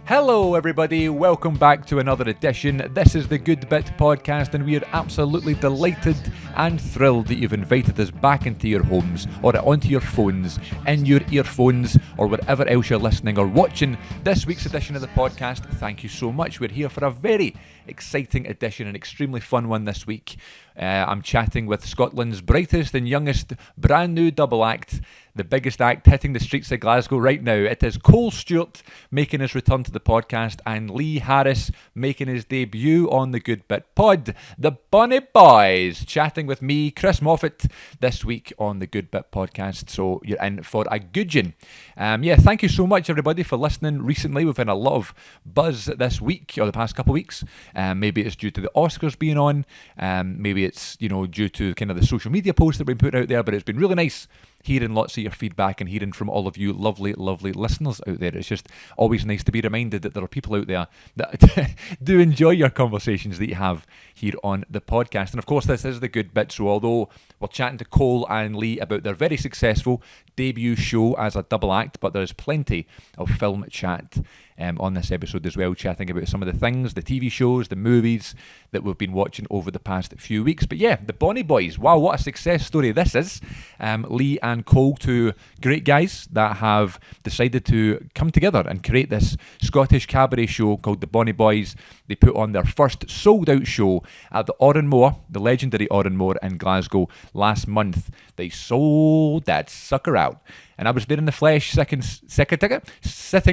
Hello everybody, welcome back to another edition. This is the Good Bit Podcast and we are absolutely delighted and thrilled that you've invited us back into your homes or onto your phones, in your earphones or wherever else you're listening or watching this week's edition of the podcast. Thank you so much. We're here for a very exciting edition, an extremely fun one this week. I'm chatting with Scotland's brightest and youngest brand new double act, the biggest act hitting the streets of Glasgow right now. It is Cole Stewart making his return to the podcast and Lee Harris making his debut on the Good Bit Pod. The Bunny Boys chatting with me, Chris Moffat, this week on the Good Bit Podcast. So you're in for a goodgin. Thank you so much everybody for listening recently. We've had a lot of buzz this week or the past couple of weeks. Maybe it's due to the Oscars being on. Maybe it's due to kind of the social media posts that we've been putting out there. But it's been really nice hearing lots of your feedback and hearing from all of you lovely, lovely listeners out there. It's just always nice to be reminded that there are people out there that do enjoy your conversations that you have here on the podcast. And of course, this is the Good Bit. So although we're chatting to Cole and Lee about their very successful debut show as a double act, but there's plenty of film chat on this episode as well, chatting about some of the things, the TV shows, the movies that we've been watching over the past few weeks. But yeah, the Bunny Boys, wow, what a success story this is. Lee and Cole, two great guys that have decided to come together and create this Scottish cabaret show called the Bunny Boys. They put on their first sold-out show at the Oran Mor, the legendary Oran Mor in Glasgow last month. They sold that sucker out. And I was there in the flesh, sitting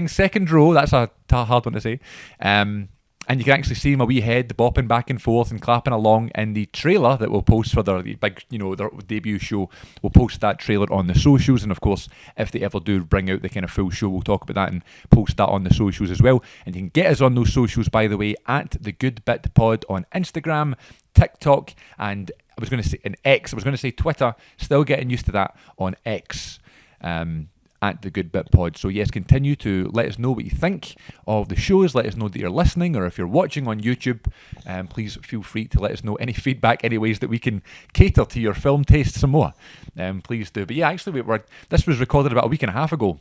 second row. That's a hard one to say. And you can actually see my wee head bopping back and forth and clapping along in the trailer that we'll post for their big, their debut show. We'll post that trailer on the socials. And of course, if they ever do bring out the kind of full show, we'll talk about that and post that on the socials as well. And you can get us on those socials, by the way, at the Good Bit Pod on Instagram, TikTok, and I was going to say in X. I was going to say Twitter. Still getting used to that on X. At the Good Bit Pod. So yes, continue to let us know what you think of the shows. Let us know that you're listening, or if you're watching on YouTube, please feel free to let us know any feedback, any ways that we can cater to your film taste some more. Please do. But yeah, actually, this was recorded about a week and a half ago.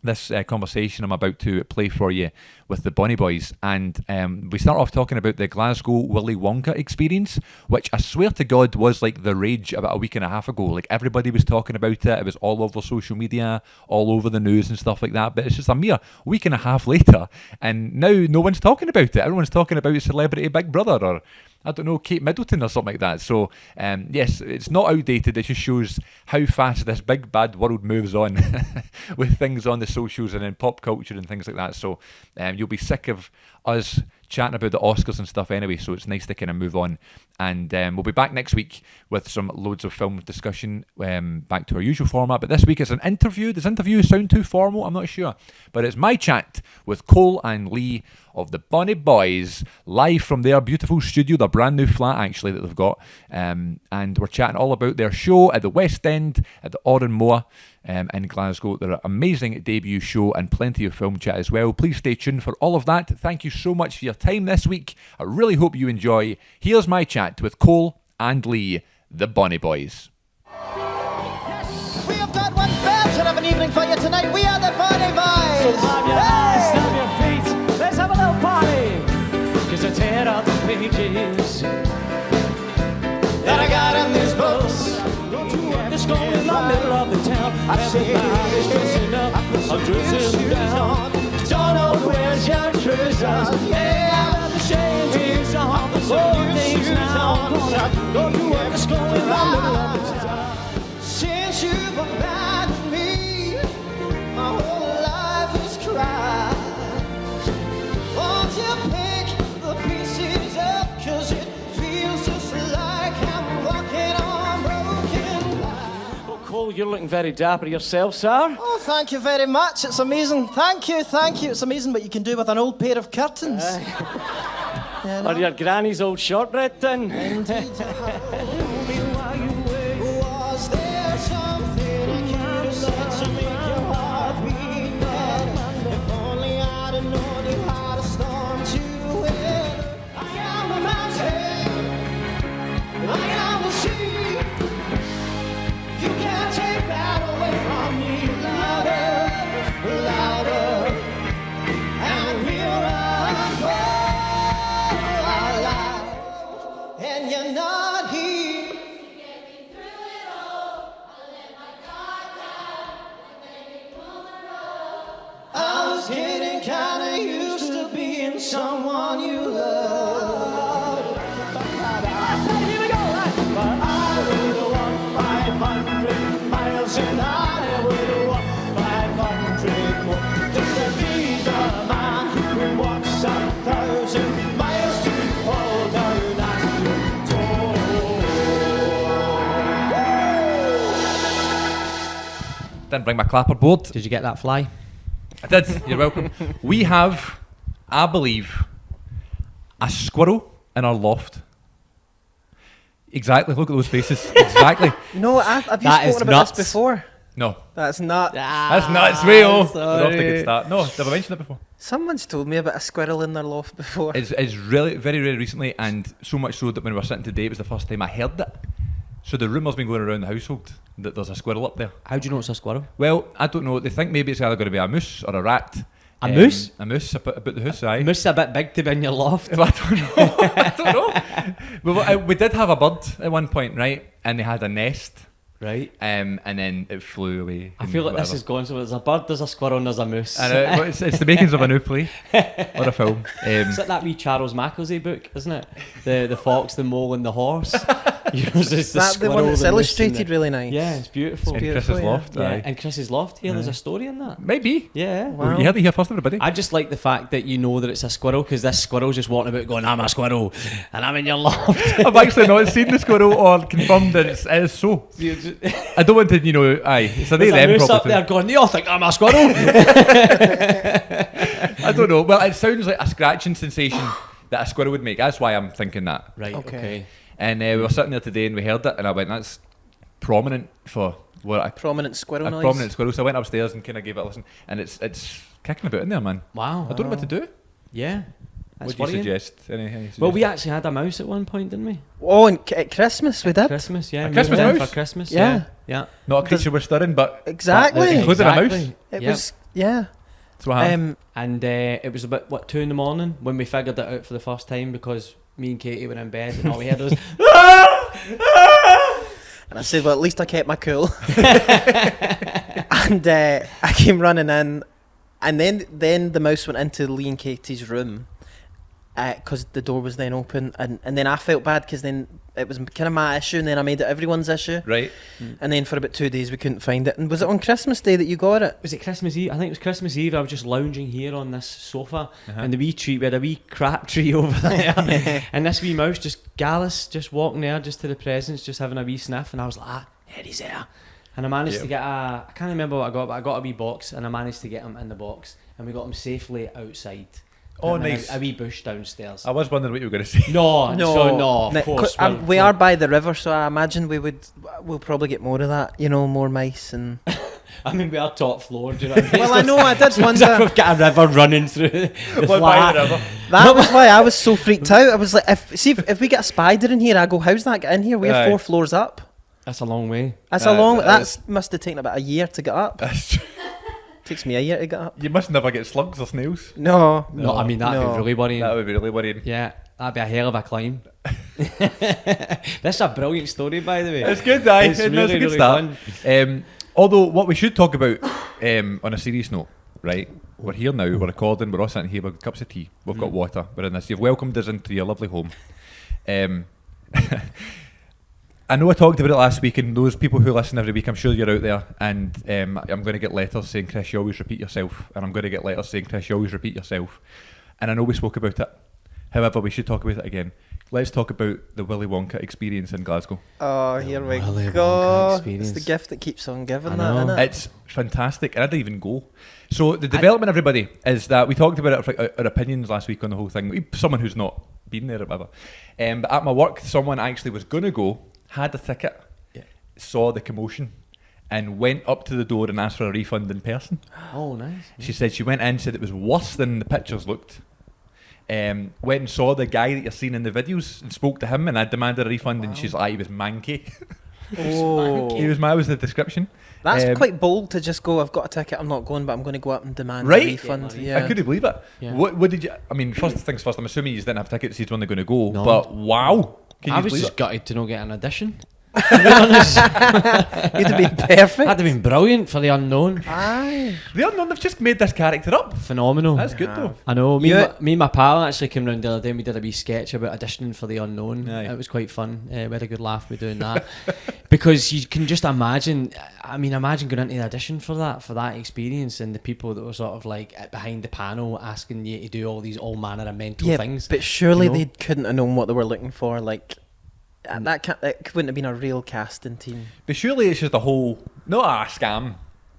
This conversation I'm about to play for you with the Bunny Boys, and we start off talking about the Glasgow Willy Wonka experience, which I swear to God was like the rage about a week and a half ago. Like everybody was talking about it. It was all over social media, all over the news and stuff like that. But it's just a mere week and a half later, and now no one's talking about it. Everyone's talking about Celebrity Big Brother or I don't know, Kate Middleton or something like that. So, yes, it's not outdated. It just shows how fast this big bad world moves on with things on the socials and in pop culture and things like that. So, you'll be sick of us chatting about the Oscars and stuff anyway. So it's nice to kind of move on. And we'll be back next week with some loads of film discussion, back to our usual format. But this week is an interview. Does interview sound too formal? I'm not sure. But it's my chat with Cole and Lee of the Bunny Boys, live from their beautiful studio, their brand new flat actually that they've got. And we're chatting all about their show at the West End, at the Oran Mor in Glasgow. Their amazing debut show and plenty of film chat as well. Please stay tuned for all of that. Thank you so much for your time this week. I really hope you enjoy. Here's my chat with Cole and Lee, the Bunny Boys. Yes, we have got one better of an evening for you tonight. We are the Bunny Boys. So clap your hands, stamp your feet. Let's have a little party. Cause I tear out the pages that I got in these books. Don't you understand? In the middle of the town, everybody's dressing up, I'm dressing down. Don't know where's your trousers. Yeah, the shanties on, the mornings now. Don't you understand? In the middle of the town. Since you've abandoned me, my whole life has cried. Won't you pick the pieces up? Cause it feels just like I'm walking on broken glass. Well, Cole, you're looking very dapper yourself, sir. Oh, thank you very much. It's amazing. Thank you. It's amazing what you can do with an old pair of curtains. You know? Or your granny's old shortbread tin. Indeed. Was there something I could have said to make your heart beat better? If only I'd have known you had a storm to weather. I am the mountain, I am the sea. You can't take that away from me. Louder, louder, and we kinda used to being someone you love. Here we go, right? But I would walk 500 miles and I would walk 500 more just to be the man who walks 1,000 miles to fall down at your door. Didn't bring my clapperboard. Did you get that fly? I did. You're welcome. We have, I believe, a squirrel in our loft. Exactly. Look at those faces. Exactly. No, have you That is spoken about nuts. this before? No. That's not. That's nuts, Rio. We're off to a sorry. good start. No, have I mentioned it before? Someone's told me about a squirrel in their loft before. It's really very, very recently, and so much so that when we were sitting today, it was the first time I heard it. So the rumour's been going around the household that there's a squirrel up there. How do you know it's a squirrel? Well, I don't know. They think maybe it's either going to be a moose or a rat. A moose? A moose, about the house, aye. Moose a bit big to be in your loft. I don't know. I don't know. We did have a bird at one point, right? And they had a nest. Right. And then it flew away. I feel like this whatever. is going so. There's a bird, there's a squirrel, and there's a moose. And it's the makings of a new play or a film. It's like that wee Charles Macklesy book, isn't it? The fox, the mole, and the horse. Yours is the That the one squirrel, that's the moose, and illustrated the- really nice. Yeah, it's beautiful. in beautiful, Chris's yeah. loft. Yeah, Aye. and Chris's loft. Here, there's a story in that. Maybe. Yeah. Wow. You heard it here first, everybody. I just like the fact that you know that it's a squirrel, because this squirrel's just walking about going, I'm a squirrel and I'm in your loft. I've actually not seen the squirrel or confirmed that it is so. I don't want to, aye. It's a There's day a them moose up probably. there going, you think I'm a squirrel? I don't know. Well, it sounds like a scratching sensation that a squirrel would make. That's why I'm thinking that. Right, Okay. okay. And we were sitting there today and we heard it, and I went, that's prominent for what Prominent squirrel a noise. prominent squirrel. So I went upstairs and kind of gave it a listen, and it's kicking about in there, man. Wow. I don't know what to do. Yeah. That's What do you worrying. suggest? Any Well, we suggestions? actually had a mouse at one point, didn't we? Oh, and at Christmas we did. Christmas, yeah. A we Christmas were there mouse? For Christmas, Yeah. yeah. Not a creature we're stirring, but Exactly. Including a mouse? Exactly. It Yep. was, yeah. that's what happened. And it was about 2 a.m. when we figured it out for the first time, because me and Katie were in bed and all we heard was And I said, well, at least I kept my cool. And I came running in, and then the mouse went into Lee and Katie's room, because the door was then open, and then I felt bad because then it was kind of my issue, and then I made it everyone's issue, Right. and then for about 2 days we couldn't find it. And was it on Christmas Day that you got it? Was it Christmas Eve? I think it was Christmas Eve. I was just lounging here on this sofa, Uh-huh. and we had a wee crap tree over there, and this wee mouse Gallus just walking there just to the presents, just having a wee sniff, and I was like, here he's there. And I managed to get I can't remember what I got, but I got a wee box, and I managed to get him in the box, and we got him safely outside. Oh, And then nice. A wee bush downstairs. I was wondering what you were going to say. No, so no, of Ne- course. we are by the river, so I imagine we'll probably get more of that, more mice and... I mean, we are top floor, do you know what I mean? Well, I know, I did As if wonder. we've got a river running through the One by flat. the river. That was why I was so freaked out. I was like, if we get a spider in here, I go, how's that get in here? We're Aye. 4 floors up. That's a long way. That's a long. that That's must have taken about a year to get up. That's true. Takes me a year to get up. You must never get slugs or snails. No. No, I mean, that'd No. be really worrying. That would be really worrying. Yeah, that'd be a hell of a climb. That's a brilliant story, by the way. It's good, aye. It's It's really, a good really start. fun. Although, what we should talk about, on a serious note, right? We're here now, we're recording, we're all sitting here with cups of tea, we've got water, we're in this. You've welcomed us into your lovely home. I know I talked about it last week, and those people who listen every week, I'm sure you're out there, and I'm going to get letters saying, Chris, you always repeat yourself, and I'm going to get letters saying, Chris, you always repeat yourself. And I know we spoke about it. However, we should talk about it again. Let's talk about the Willy Wonka experience in Glasgow. Oh, here we Willy Wonka go. experience. It's the gift that keeps on giving, I that, know. isn't it? It's fantastic, and I didn't even go. So the development, everybody, is that we talked about it for our opinions last week on the whole thing. Someone who's not been there or whatever. But at my work, someone actually was going to go, had a ticket, saw the commotion, and went up to the door and asked for a refund in person. Oh, nice. She said she went in, said it was worse than the pictures looked. Went and saw the guy that you're seeing in the videos and spoke to him, and I demanded a refund, and she's like, he was manky. Oh. He was that was the description. That's quite bold to just go, I've got a ticket, I'm not going, but I'm going to go up and demand Right? a refund. Yeah, Yeah. I couldn't believe it. Yeah. What did you? I mean, first things first. I'm assuming you didn't have tickets. He's when they're going to go. No. But wow, can I you was believe just it? gutted to not get an audition. To be honest. You'd have been perfect. That'd have been brilliant for The Unknown. Aye. The Unknown, they've just made this character up. Phenomenal. That's good though. I know. You- Me and my pal actually came round the other day and we did a wee sketch about auditioning for The Unknown. Aye. It was quite fun. We had a good laugh with doing that. Because you can just imagine, imagine going into the audition for that experience, and the people that were sort of like behind the panel asking you to do all manner of mental Yeah, things. but surely you know? they couldn't have known what they were looking for. Like that wouldn't have been a real casting team. But surely it's just a whole, not a scam,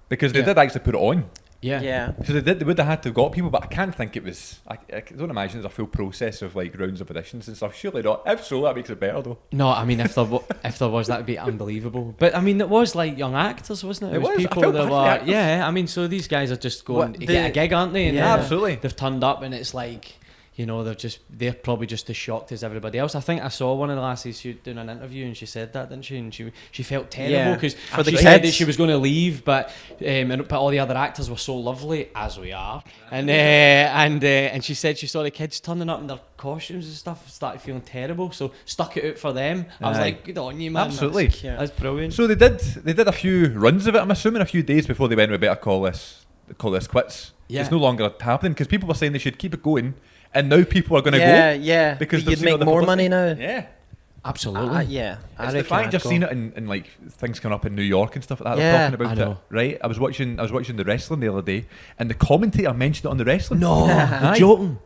because they Yeah. did actually put it on. Yeah. So they would have had to have got people, but I can't think it was. I don't imagine there's a full process of like rounds of auditions and stuff. Surely not. If so, that makes it better though. No, I mean, if there was, that would be unbelievable. But I mean, it was like young actors, wasn't it? It was. I people felt that bad for the were. actors. Yeah, I mean, so these guys are just going What, to get a gig, aren't they? And Yeah. Absolutely. They've turned up, and it's like, you know, they're probably just as shocked as everybody else. I think I saw one of the lassies she was doing an interview, and she said that, didn't she? And she felt terrible Yeah. because For the she said that kids. she was going to leave, but all the other actors were so lovely, as we are, and she said she saw the kids turning up in their costumes and stuff, started feeling terrible, so stuck it out for them. I was Aye. like, good on you, man. Absolutely. That's brilliant. So they did a few runs of it. I'm assuming a few days before they went, we better call this quits. Yeah. It's no longer happening because people were saying they should keep it going, and now people are going to Yeah, go. yeah. Because But they've you'd seen all make the more publicity. money now. Yeah. Absolutely. Yeah. I It's the reckon fact I'd just go. seen it in like things coming up in New York and stuff like that. Yeah, They're talking I about know. it, right? I was watching the wrestling the other day, and the commentator mentioned it on the wrestling. No, Aye. you're joking.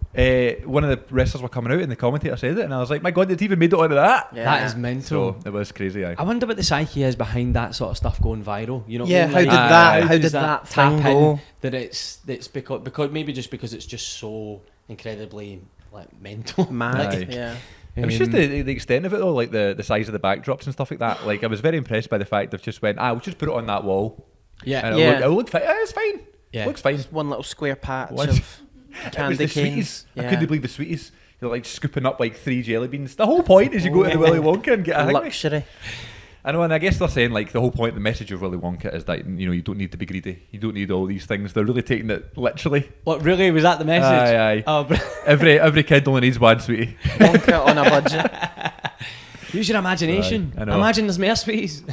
One of the wrestlers were coming out, and the commentator said it, and I was like, "My God, it's even made it onto that." Yeah. That is mental. So it was crazy. Aye. I wonder what the psyche is behind that sort of stuff going viral. You know what Yeah, I mean? how did Aye. that? How How did does that tap thing in go? that it's because maybe just because it's just so incredibly like mental. Mad. Aye. Yeah. It was just the extent of it though, like the size of the backdrops and stuff like that. Like I was very impressed by the fact they've just went, we'll just put it on that wall, Yeah. and Yeah. it'll look fine. It's fine. Yeah. Looks fine. One little square patch What? of It was candy the canes. sweeties. I Yeah. couldn't believe the sweeties. You're like scooping up like 3 jelly beans. The whole point is you go to the Willy Wonka and get a thing. Luxury. I know, and I guess they're saying like the whole point, the message of Willy Wonka is that you don't need to be greedy. You don't need all these things. They're really taking it literally. What really was that the message? Aye, aye. Oh, Every kid only needs one sweetie. Wonka on a budget. use your imagination. Aye, I know. Imagine there's more sweeties.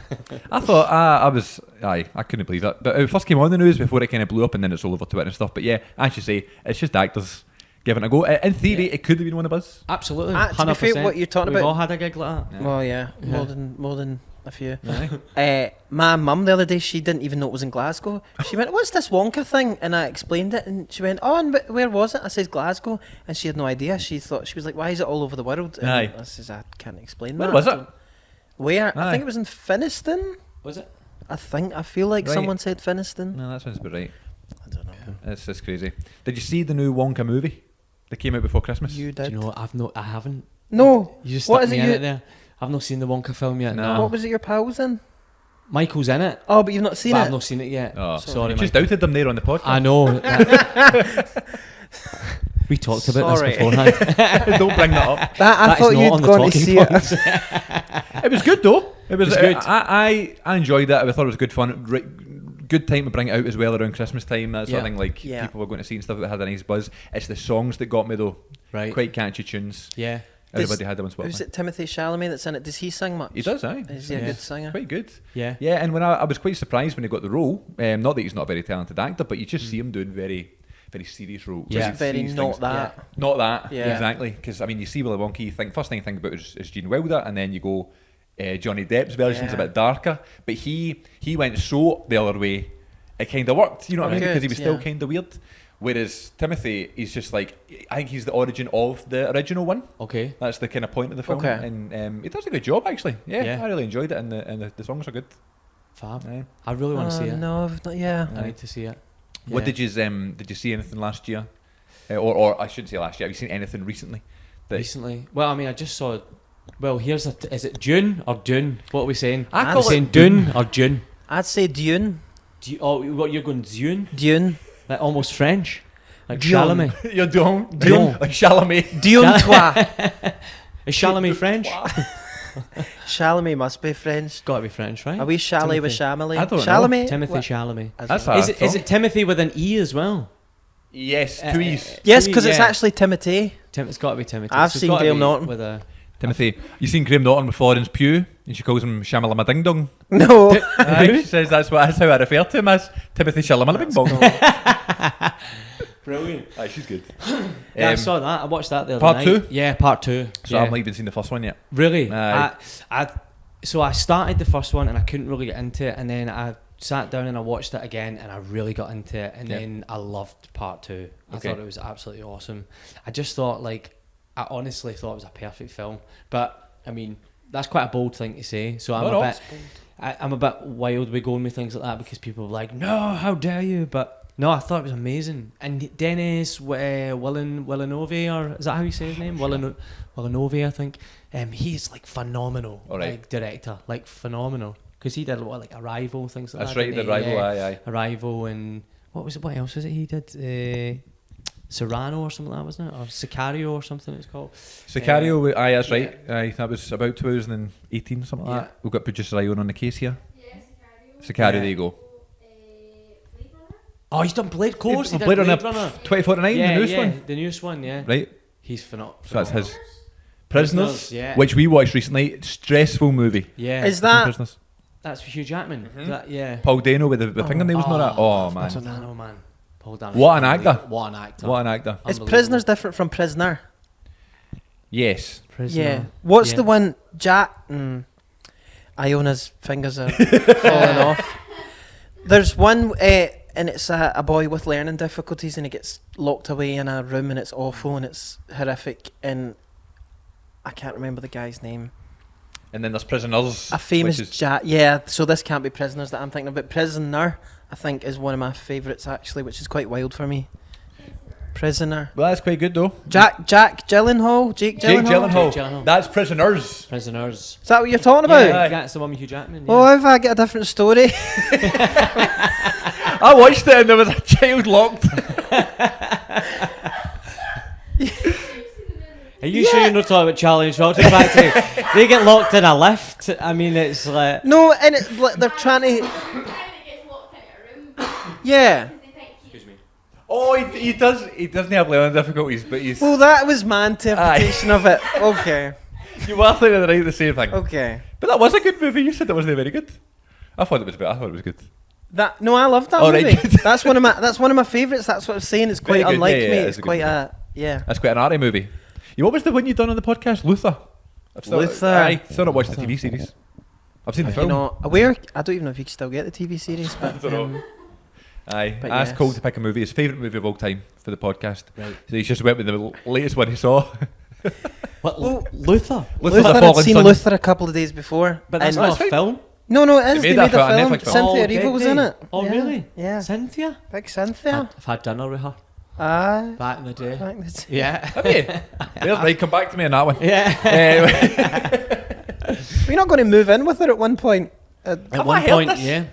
I thought I couldn't believe that. But it first came on the news before it kind of blew up, and then it's all over Twitter and stuff. But yeah, as you say, it's just actors giving it a go. In theory, it could have been one of us. Absolutely. To be fair, what you're talking We've about- all had a gig like that. Well, yeah, Yeah. more than a few. Aye. My mum the other day, she didn't even know it was in Glasgow. She went, "What's this Wonka thing?" And I explained it, and she went, "Oh, and where was it?" I said, "Glasgow," and she had no idea. She was like, "Why is it all over the world?" And Aye. I says, "I can't explain Where that." was it? Where? I Aye. think it was in Finniston. Was it? I feel like Right. someone said Finniston. No, that sounds about right. I don't know. It's just crazy. Did you see the new Wonka movie that came out before Christmas? You Do did. you know? I haven't. No. You just What stuck is me it in you- it there. I've not seen the Wonka film yet. No. No. What was it your pals in? Michael's in it. Oh, but you've not seen But it. I've not seen it yet. Oh, Sorry, you just Michael. doubted them there on the podcast. I know. We talked about Sorry. this beforehand. Don't bring that up. That I That is thought not you'd on the gone to talking see it. points. It was good though. It was It was good. I enjoyed it. I thought it was good fun. Good time to bring it out as well around Christmas time. That's Yeah. something like Yeah. people were going to see and stuff that had a nice buzz. It's the songs that got me though. Right. Quite catchy tunes. Yeah. Everybody had them on Who's Spotify. it? Timothy Chalamet that's in it. Does he sing much? He does, aye. Is he a Yeah. good singer? Quite good. Yeah. Yeah, and when I was quite surprised when he got the role. Not that he's not a very talented actor, but you just see him doing very, very serious roles. Yeah. Like, Very serious not things. that. Not that, Yeah. exactly. Because I mean, you see Willy Wonka, you think first thing you think about is Gene Wilder, and then you go Johnny Depp's version's a Yeah. bit darker, but he went so the other way, it kind of worked. You know what I mean? Good, Because he was still yeah. kind of weird. Whereas Timothy, he's just like, I think he's the origin of the original one. Okay. That's the kind of point of the film, Okay. and he does a good job actually. Yeah, Yeah. I really enjoyed it, and the songs are good. Fab. Aye. I really want to see it. No, I've not, yeah. I need to see it. What Yeah. did you see anything last year, or I shouldn't say last year? Have you seen anything recently? That Recently? Well, I mean, I just saw. Well, here's is it June or June? What are we saying? I I'm call saying it Dune or June. I'd say Dune. What you're going Dune? Dune. Like almost French, like Dune. Chalamet. You're Dune, Dune. like Chalamet. Dune toi. Is Chalamet French? Chalamet must be French. Got to be French, right? Are we Chalet with Timothy. Chamelet? I don't know. Chalamet? Timothy What? Chalamet. I don't That's know. a- Is it song. Timothy with an E as well? Yes, two E's. Yes, Timmy, because it's yeah. actually Timothy. It's got to be Timothy. I've So it's seen gotta Graham be Norton. with a Timothy, you seen Graham Norton with Florence Pugh, and she calls him Shamalama Ding Dong. No. She says that's how I refer to him as, Timothy Shamalama Ding Dong. Brilliant. Aye, she's good. Yeah, I saw that. I watched that the other Part night. 2? Yeah, part 2. So I've not even seen the first one yet. Really? Aye. So I started the first one and I couldn't really get into it, and then I sat down and I watched it again and I really got into it, and then I loved part 2. I thought it was absolutely awesome. I just thought, I honestly thought it was a perfect film, but I mean, that's quite a bold thing to say. So I'm a bit wild with going with things like that because people are like, no, how dare you? But no, I thought it was amazing. And Dennis Villeneuve, or is that how you say his name? Villeneuve, I think. He's phenomenal, director, phenomenal. Because he did Arrival, things like that. That's right, he did Arrival, aye. Arrival, and what else was it he did? Serrano or something like that, wasn't it? Or Sicario or something it's called. Sicario, aye, that's right. Aye, that was about 2018, something like that. We've got producer Ion on the case here. Yeah, Sicario, there you go. Blade Runner. Oh, he's done Blade, of course. He did Blade Runner Runner. 2049, the newest one. The newest one, yeah. Right, He's phenomenal. so that's his. Prisoners, yeah. which we watched recently. Stressful movie. Yeah. Is that Prisoners. That's Hugh Jackman. Is that, yeah. Paul Dano with the fingernails and all that. Oh, man. Paul Dano, man. Paul Dano. What an actor. What an actor. What an actor. is Prisoners different from Prisoner? Yes. Prisoner. Yeah. What's Yeah. the one? Jack. Iona's fingers are falling off. There's one, and it's a boy with learning difficulties, and he gets locked away in a room, and it's awful and it's horrific. And I can't remember the guy's name. And then there's Prisoners. A famous which is- Jack. Yeah. So this can't be Prisoners that I'm thinking of, but Prisoner, I think, is one of my favourites actually, which is quite wild for me. Prisoner. Well, that's quite good though. Jake Gyllenhaal. Jake Gyllenhaal. Jake Gyllenhaal. That's Prisoners. Prisoners. Is that what you're talking about? Yeah. That's the one with Hugh Jackman. Yeah. Oh, if I get a different story. I watched it and there was a child locked. Are you sure you're not talking about Charlie and Chocolate Factory? They get locked in a lift. I mean, it's like... No, and they're trying to. Gets locked in a room. Yeah. Because they think he's Oh, he doesn't have learning difficulties, but he's... Well, that was my interpretation of it. Okay. You were thinking the same thing. Okay. But that was a good movie. You said it wasn't very good. I thought it was good. No, I love that Oh, movie. right, good. That's one of my favourites. That's what I was saying. It's quite Very good. unlike Yeah, me. yeah, It's it's a good quite movie. yeah. That's quite an arty movie. What was the one you done on the podcast? Luther. Luther. I still not watched the TV series. I've seen the You film. know, I don't even know if you can still get the TV series, but Aye, But I asked yes. Cole to pick a movie, his favourite movie of all time for the podcast. Right. So he just went with the latest one he saw. What, Well, Luther? Luther Luther, the I'd Fallen seen Sun. Luther a couple of days before. But that's and not that's a fine. film. No, it is. They They made made that a for a film. Netflix film. Cynthia did Erivo was they? in it. Oh, Yeah. really? Yeah. Cynthia? Big Cynthia. I've had dinner with her Aye. back in the day. Back in the day. Yeah. Have you? There's right, come back to me on that one. Yeah. Anyway. Were you not going to move in with her at one point? At Have one I heard point, this? yeah.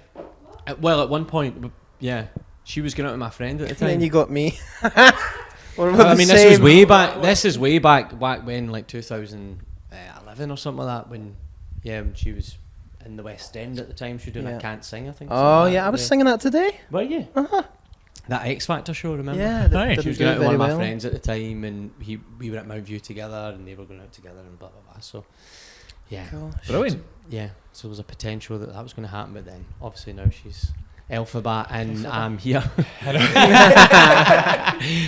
At one point, yeah. She was going out with my friend at the And time. then you got me. I mean, this was way back. This is way back when, like 2011 or something like that. When she was in the West End at the time. She was doing Yeah. I Can't Sing, I think. Oh something yeah, like I was that. singing that today. Were you? Uh-huh. That X Factor show, remember? Yeah, that Aye. didn't She was do going out with one very of my well. friends at the time, and we were at Mount View together, and they were going out together, and blah blah blah. So, yeah, Cool. Brilliant. yeah. So there was a potential that was going to happen, but then obviously now she's Alphabet, and I'm here.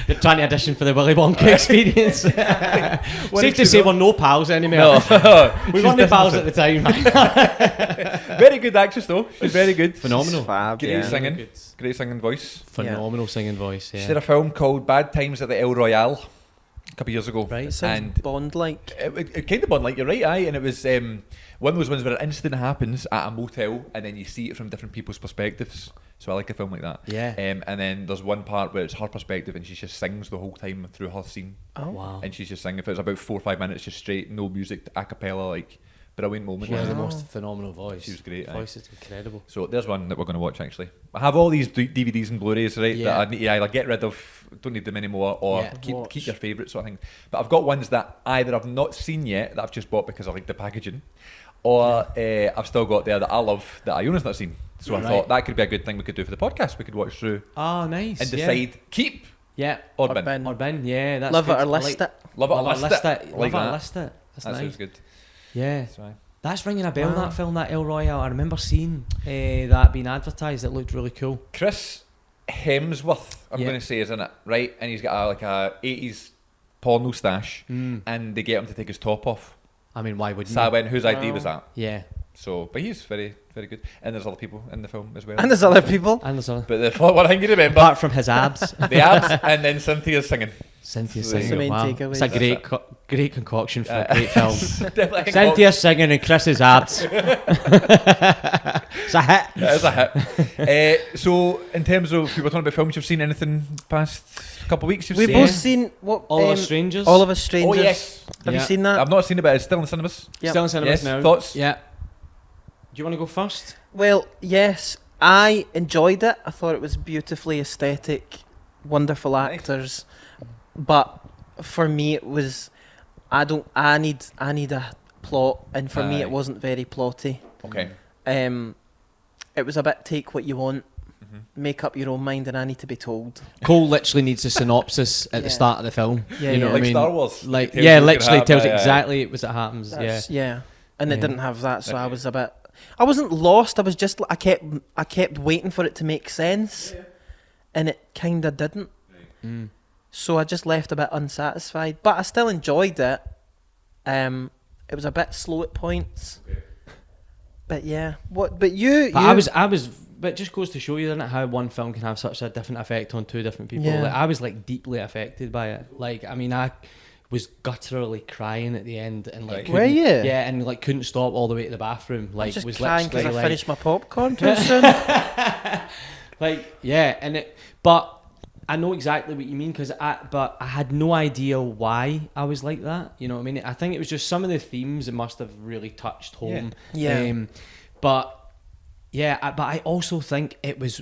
They're trying to audition for the Willy Wonka experience. Safe to say we're no pals anymore. We weren't the pals at the time. Very good actress though. She's very good. Phenomenal. Fab, Great yeah. singing. Great singing voice. Phenomenal singing voice. She Yeah. did a film called Bad Times at the El Royale a couple of years ago. Right. It sounds And Bond-like. it kind of bond like you're right, aye, and it was one of those ones where an incident happens at a motel and then you see it from different people's perspectives. So I like a film like that. Yeah. And then there's one part where it's her perspective and she just sings the whole time through her scene, Oh. Wow. and she's just singing. If it's about 4 or 5 minutes, just straight, no music, a cappella, like brilliant moment. She has the Wow. most phenomenal voice. She was great, aye. Voice is incredible. So there's one that we're going to watch actually. I have all these DVDs and Blu-rays, right, Yeah. that I need to either get rid of, don't need them anymore, or Yeah. keep Watch. your favourites sort of thing. But I've got ones that either I've not seen yet, that I've just bought because I like the packaging, or I've still got there that I love that Iona's not seen. So I Right. thought that could be a good thing we could do for the podcast. We could watch through Oh, nice. and yeah. decide keep Yeah. or Or bin. bin. Or bin. Yeah. That's Love good. it or I list like- it. Love it or Love list it. Love Like it or that. list it. That's that nice. sounds good. Yeah. Sorry. That's ringing a bell, Wow. that film, that El Royale. I remember seeing that being advertised. It looked really cool. Chris Hemsworth, I'm Yeah. going to say, is in it, right? And he's got like a 80s porno stash, Mm. and they get him to take his top off. I mean, why wouldn't So I you? went, whose idea was that? Yeah. So, but he's very, very good. And there's other people in the film as well. And there's other people. And there's other. But the one thing you remember, Apart from his abs. the abs, and then Cynthia's singing. Cynthia So there you singing. go. Wow. Main takeaways. It's a That's great, it. great concoction for a great film. Definitely, I think Cynthia singing and Chris's abs. It's a hit. It is a hit. So, in terms of people talking about films you've seen, anything past couple of weeks you've We've seen? both seen what? All Our Strangers. All of Us Strangers. Oh yes, Have Yeah. you seen that? I've not seen it, but it's still in the cinemas. Yep. Still in cinemas Yes, now. thoughts? Yeah. Do you want to go first? Well, yes, I enjoyed it. I thought it was beautifully aesthetic, wonderful Nice. actors, but for me it was. I need a plot, and for me Aye. it wasn't very plotty. Okay. It was a bit take what you want, Mhm. make up your own mind, and I need to be told. Cole literally needs a synopsis at the Yeah. start of the film. Yeah, you know yeah. what Like I mean? Star Wars. Like, Tells yeah, you what's gonna literally tells happen, exactly it as it happens. That's- Yeah. yeah, and it Yeah. didn't have that, so I Okay. was a bit. I wasn't lost. I was just. I kept waiting for it to make sense, and it kind of didn't. Mm. So I just left a bit unsatisfied, but I still enjoyed it. It was a bit slow at points, but yeah. What? But you? But you I was. But it just goes to show you, doesn't it, how one film can have such a different effect on two different people. Yeah. Like, I was like deeply affected by it. Like, I mean, I was gutturally crying at the end, and like, Right. Were couldn't- you? Yeah, and like couldn't stop all the way to the bathroom. I Like, was just was crying because I literally like, finished my popcorn too soon. like, yeah, and it. But I know exactly what you mean because I had no idea why I was like that. You know what I mean? I think it was just some of the themes that must have really touched home. Yeah. But yeah, but I also think it was.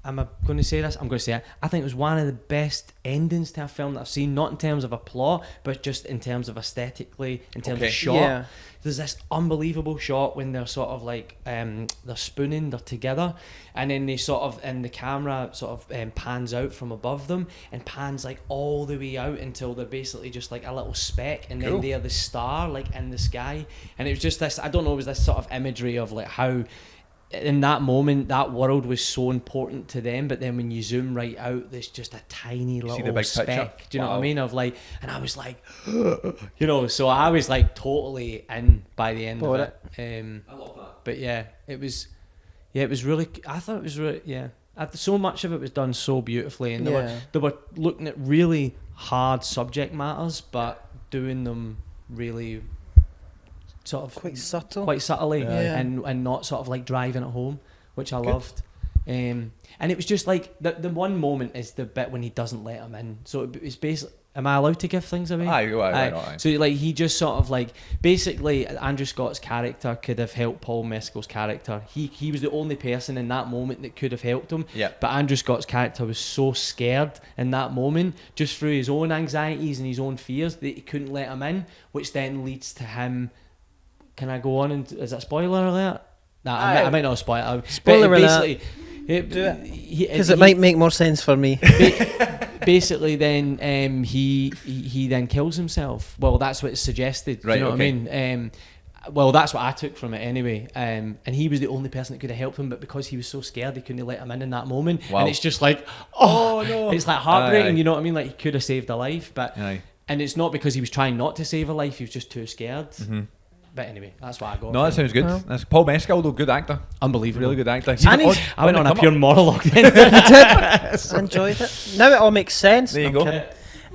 I'm going to say this. I'm going to say it. I think it was one of the best endings to a film that I've seen. Not in terms of a plot, but just in terms of aesthetically, in terms Okay. of shot. Yeah. There's this unbelievable shot when they're sort of like they're spooning, they're together, and then they sort of, and the camera sort of pans out from above them and pans like all the way out until they're basically just like a little speck, and Cool. then they're the star like in the sky, and it was just this, I don't know, it was this sort of imagery of like how in that moment that world was so important to them, but then when you zoom right out, there's just a tiny see little the big speck. picture. Do you know what I Wow. mean? Of like, and I was like, you know, so I was like totally in by the end Bought of it. I love that. But yeah, it was really. I thought it was really, yeah. So much of it was done so beautifully, and Yeah. they were looking at really hard subject matters, but doing them really sort of Quite subtle. quite subtly, Yeah. and not sort of like driving it home, which I loved. And it was just like the one moment is the bit when he doesn't let him in. So it's basically, am I allowed to give things away? Aye, why not, aye. So like he just sort of like, basically Andrew Scott's character could have helped Paul Mescal's character. He was the only person in that moment that could have helped him. Yeah. But Andrew Scott's character was so scared in that moment, just through his own anxieties and his own fears, that he couldn't let him in, which then leads to him. Can I go on? And is that spoiler alert? Nah, I might not spoil it. Spoiler But alert. Basically, Because it might make more sense for me. basically then he then kills himself. Well, that's what it's suggested. Do Right, you know okay. what I mean? Well, that's what I took from it anyway. And he was the only person that could have helped him, but because he was so scared, he couldn't let him in that moment. Wow. And it's just like, oh no. it's like heartbreaking. Aye, aye. You know what I mean? Like he could have saved a life, but Aye. and it's not because he was trying not to save a life. He was just too scared. Mhm. But anyway, that's what I got. No, that from it. sounds good. Well. That's Paul Mescal, though, good actor. Unbelievable. Really good actor. And he's- I went on a come pure up. monologue then. I enjoyed it. Now it all makes sense. There you I'm go.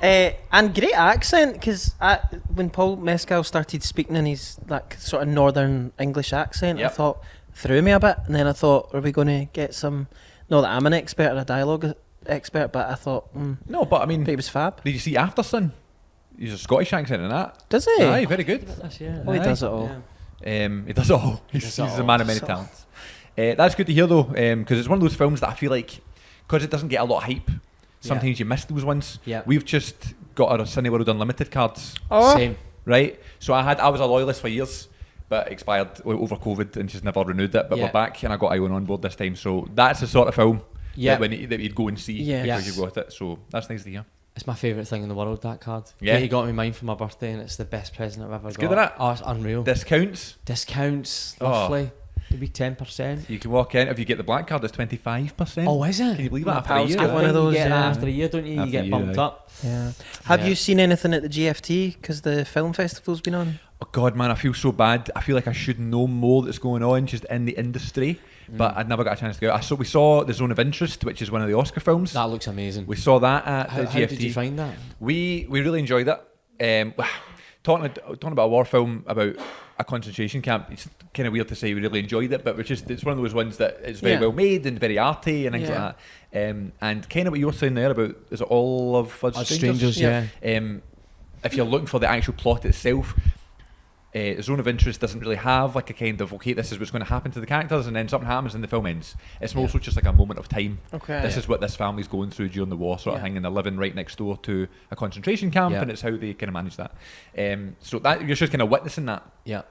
kidding. And great accent, because when Paul Mescal started speaking in his like sort of northern English accent, I Yep. thought, threw me a bit, and then I thought, are we going to get some? Not that I'm an expert or a dialogue expert, but I thought, No, but I mean, but he was fab. did you see Aftersun? He's a Scottish accent in that. Does he? Aye, very good. That's, yeah. Oh, he Aye. does it all. Yeah. He does it all. He's, does it he's a all. man of many So- talents. That's good to hear though, because it's one of those films that I feel like, because it doesn't get a lot of hype, sometimes you miss those ones. Yeah. We've just got our Cineworld Unlimited cards, Oh, Same. right? So I was a loyalist for years, but expired over COVID and just never renewed it. But Yeah. we're back, and I got Iwan on board this time. So that's the sort of film Yeah. that you'd go and see Yeah. because Yes. you've got it. So that's nice to hear. It's my favourite thing in the world, that card. Yeah. He got me mine for my birthday, and it's the best present I've ever got. good, innit? Oh, it's unreal. Discounts. Discounts, Oh. lovely. Maybe 10%. You can walk in. If you get the black card, it's 25%. Oh, is it? Can you believe My that? After a pals year? get one of those, You get that yeah. after a year, don't you? After You get a year, bumped aye. up. Yeah. Have Yeah. you seen anything at the GFT? Because the film festival's been on. Oh God, man, I feel so bad. I feel like I should know more that's going on just in the industry, but I'd never got a chance to go. We saw The Zone of Interest, which is one of the Oscar films. That looks amazing. We saw that at How the GFT. did you find that? We really enjoyed it. Talking about a war film about a concentration camp, it's kind of weird to say we really enjoyed it, but it's one of those ones that it's very Yeah. well made and very arty and things Yeah. like that. And kind of what you were saying there about, is it All of Us Strangers, yeah. If you're looking for the actual plot itself, Zone of Interest doesn't really have like a kind of, okay, this is what's going to happen to the characters, and then something happens and the film ends. It's mostly just like a moment of time. Okay. This is what this family's going through during the war, sort of Yeah. thing, and they're living right next door to a concentration camp, Yeah. and it's how they kind of manage that. So that you're just kind of witnessing that, Yeah.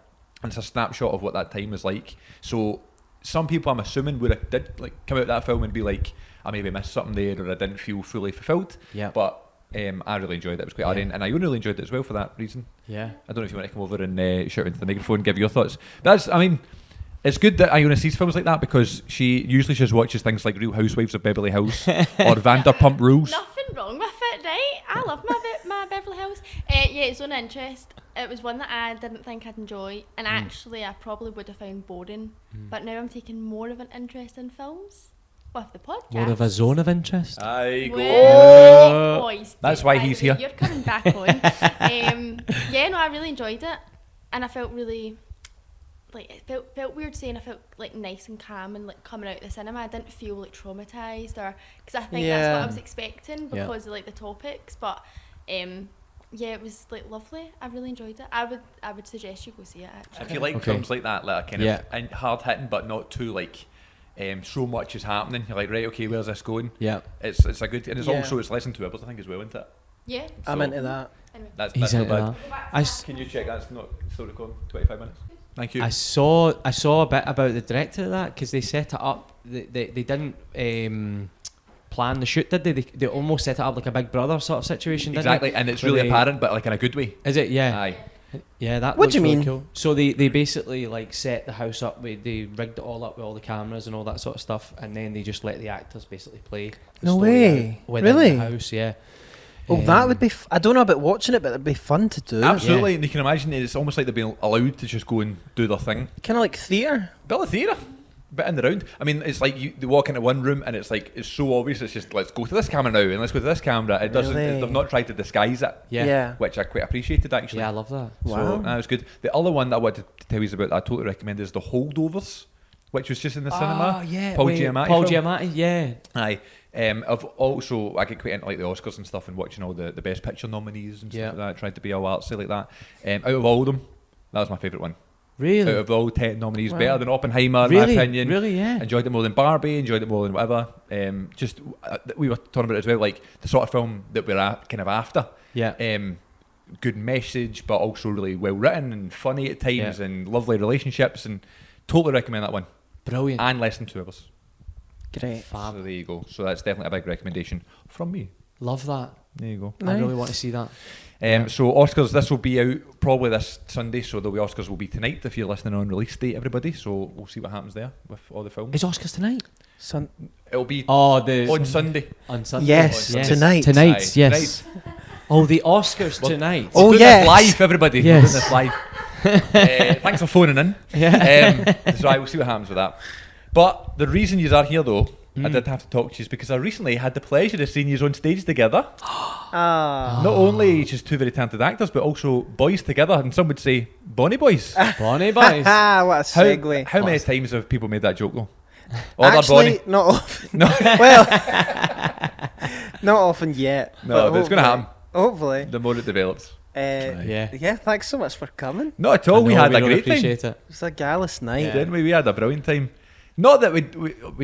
and it's a snapshot of what that time was like. So some people, I'm assuming, would did like come out of that film and be like, I maybe missed something there, or I didn't feel fully fulfilled. Yeah. But I really enjoyed it. It was quite ardent, and I really enjoyed it as well for that reason. Yeah. I don't know if you want to come over and shout into the microphone and give your thoughts. It's good that Iona sees films like that, because she just watches things like Real Housewives of Beverly Hills or Vanderpump Rules. Nothing wrong with it, right? I love my Beverly Hills. Yeah, it's Zone of Interest. It was one that I didn't think I'd enjoy, and actually I probably would have found boring. But now I'm taking more of an interest in films with the podcast. More of a zone of interest. I Well, boys, That's why by the he's way, here. You're coming back on. Yeah, no, I really enjoyed it, and I felt really like it felt weird saying I felt like nice and calm and like coming out of the cinema. I didn't feel like traumatized, or because I think that's what Yeah. I was expecting because of like the topics. But yeah, it was like lovely. I really enjoyed it. I would suggest you go see it. Actually. If you like Okay. films like that, like kind Yeah. of hard hitting but not too like so much is happening, you're like, right, okay, where's this going? Yeah. It's a good, and it's Yeah. also it's less than 2 hours, I think, as well, isn't it? Yeah. I'm So- into that. Anyway. That's He's not into bad. that. I, s- Can you check that's not still recording? 25 minutes. Thank you. I saw a bit about the director of that, because they set it up. They didn't plan the shoot, did they? They almost set it up like a Big Brother sort of situation, didn't Exactly, they? and it's Where really they- apparent, but like in a good way. Is it? Yeah. Aye. Yeah, that What looks do you really mean? cool. So they basically like set the house up. They rigged it all up with all the cameras and all that sort of stuff, and then they just let the actors basically play. The No story way. out within Really? The house, yeah. Oh, that would be. I don't know about watching it, but it'd be fun to do. Absolutely, and you can imagine it's almost like they're being allowed to just go and do their thing. Kind of like theatre. Bit of theatre, bit in the round. I mean, it's like they walk into one room and it's like it's so obvious. It's just let's go to this camera now and let's go to this camera. It doesn't. Really? They've not tried to disguise it. Yeah. Which I quite appreciated actually. Yeah, I love that. So Wow. that was good. The other one that I wanted to tell you about that I totally recommend is The Holdovers, which was just in the cinema. Oh yeah, Paul wait, Giamatti Paul film. Giamatti, yeah. Aye. I've also I get quite into like the Oscars and stuff and watching all the Best Picture nominees and stuff Yeah. like that. Tried to be all artsy like that. Out of all of them, that was my favourite one. Really? Out of all 10 nominees, Wow. better than Oppenheimer in Really? my opinion. Really, yeah. Enjoyed it more than Barbie. Enjoyed it more than whatever. Just we were talking about it as well, like the sort of film that we're kind of after. Yeah. Good message, but also really well written and funny at times, Yeah. and lovely relationships, and totally recommend that one. Brilliant. And less than 2 hours. Great. So there you go. So that's definitely a big recommendation from me. Love that. There you go. I really Nice. want to see that. So Oscars, this will be out probably this Sunday, so the Oscars will be tonight if you're listening on release date, everybody. So we'll see what happens there with all the films. Is Oscars tonight? It'll be Oh, the on Sunday. on Sunday. Yes, Yes. tonight. Tonight, Aye, yes. Oh, the Oscars Well, tonight. Oh, We're doing yes. this live, everybody. We're Yes. doing this live. Thanks for phoning in. Yeah. So we'll see what happens with that. But the reason you are here, though, I did have to talk to you, is because I recently had the pleasure of seeing you on stage together. Ah. Not only just two very talented actors, but also boys together, and some would say Bonnie boys. Bonnie boys. what a segue. How many times have people made that joke, though? Or they're Actually, Bonnie? not often. No. Well, not often yet. No, but it's gonna happen. Hopefully. The more it develops. Yeah. Yeah, thanks so much for coming. Not at all. We had a really great time. appreciate it. It was a gallus night. Didn't we? We had a brilliant time. Not that we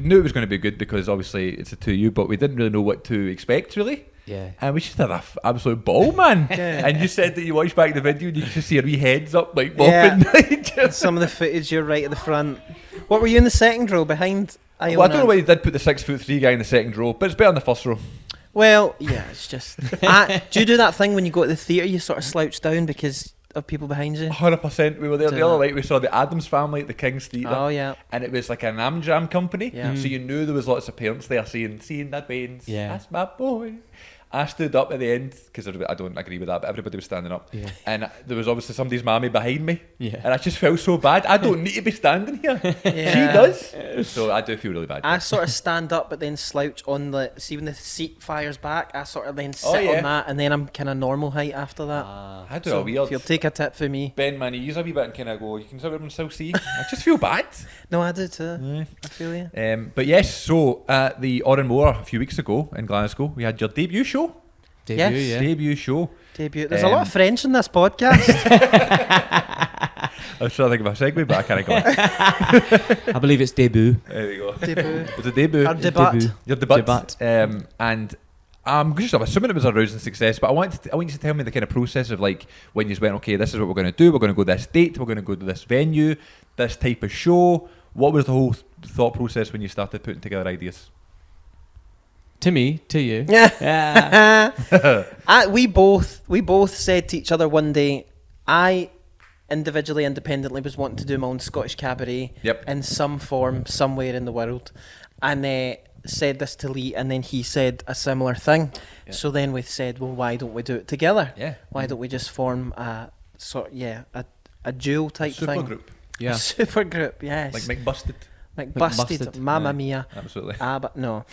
knew it was going to be good, because obviously it's a 2U, but we didn't really know what to expect, really. Yeah. And we just had an absolute ball, man. Yeah. And you said that you watched back the video and you could just see our wee heads up, like, Yeah. bopping. Just- Some of the footage, you're right at the front. What were you in the second row behind Iona? Well, I don't know why they did put the 6'3" guy in the second row, but it's better in the first row. Well, yeah, it's just. Do you do that thing when you go to the theatre, you sort of slouch down because of people behind you? 100%. We were there Do the other that. night. We saw the Addams Family at the King's Theatre. Oh, yeah. And it was like an Amjam company. Yeah. So you knew there was lots of parents there saying that Baines, Yeah. that's my boy. I stood up at the end, because I don't agree with that, but everybody was standing up. Yeah. And there was obviously somebody's mammy behind me. Yeah. And I just felt so bad. I don't need to be standing here. Yeah. She does. So I do feel really bad. I sort of stand up but then slouch on the. See when the seat fires back, I sort of then sit Oh, yeah. on that and then I'm kind of normal height after that. I do So a weird if you'll take a tip from me. bend my knees a wee bit and kind of go, you can everyone still see. I just feel bad. No, I do too. I feel you. But yes, so at the Oran Mor a few weeks ago in Glasgow, we had your debut show. Debut, Yes. yeah. Debut show. Debut. There's a lot of French in this podcast. I was trying to think of a segue, but I can't go. I believe it's debut. There we go. Debut. It's a debut. Our debut. Your debut. Debut. And I'm assuming it was a rousing success, but I want you to tell me the kind of process of like when you went, okay, this is what we're going to do. We're going to go this date. We're going to go to this venue, this type of show. What was the whole thought process when you started putting together ideas? To me, to you. Yeah. We both said to each other one day, I individually, independently was wanting to do my own Scottish cabaret Yep. in some form, somewhere in the world. And said this to Lee, and then he said a similar thing. Yeah. So then we said, well, why don't we do it together? Yeah. Why don't we just form a duo type Super thing? group. A Yeah. super group, yes. Like Mick Busted. Like busted, Busted. Mamma Yeah. Mia. Absolutely. But no.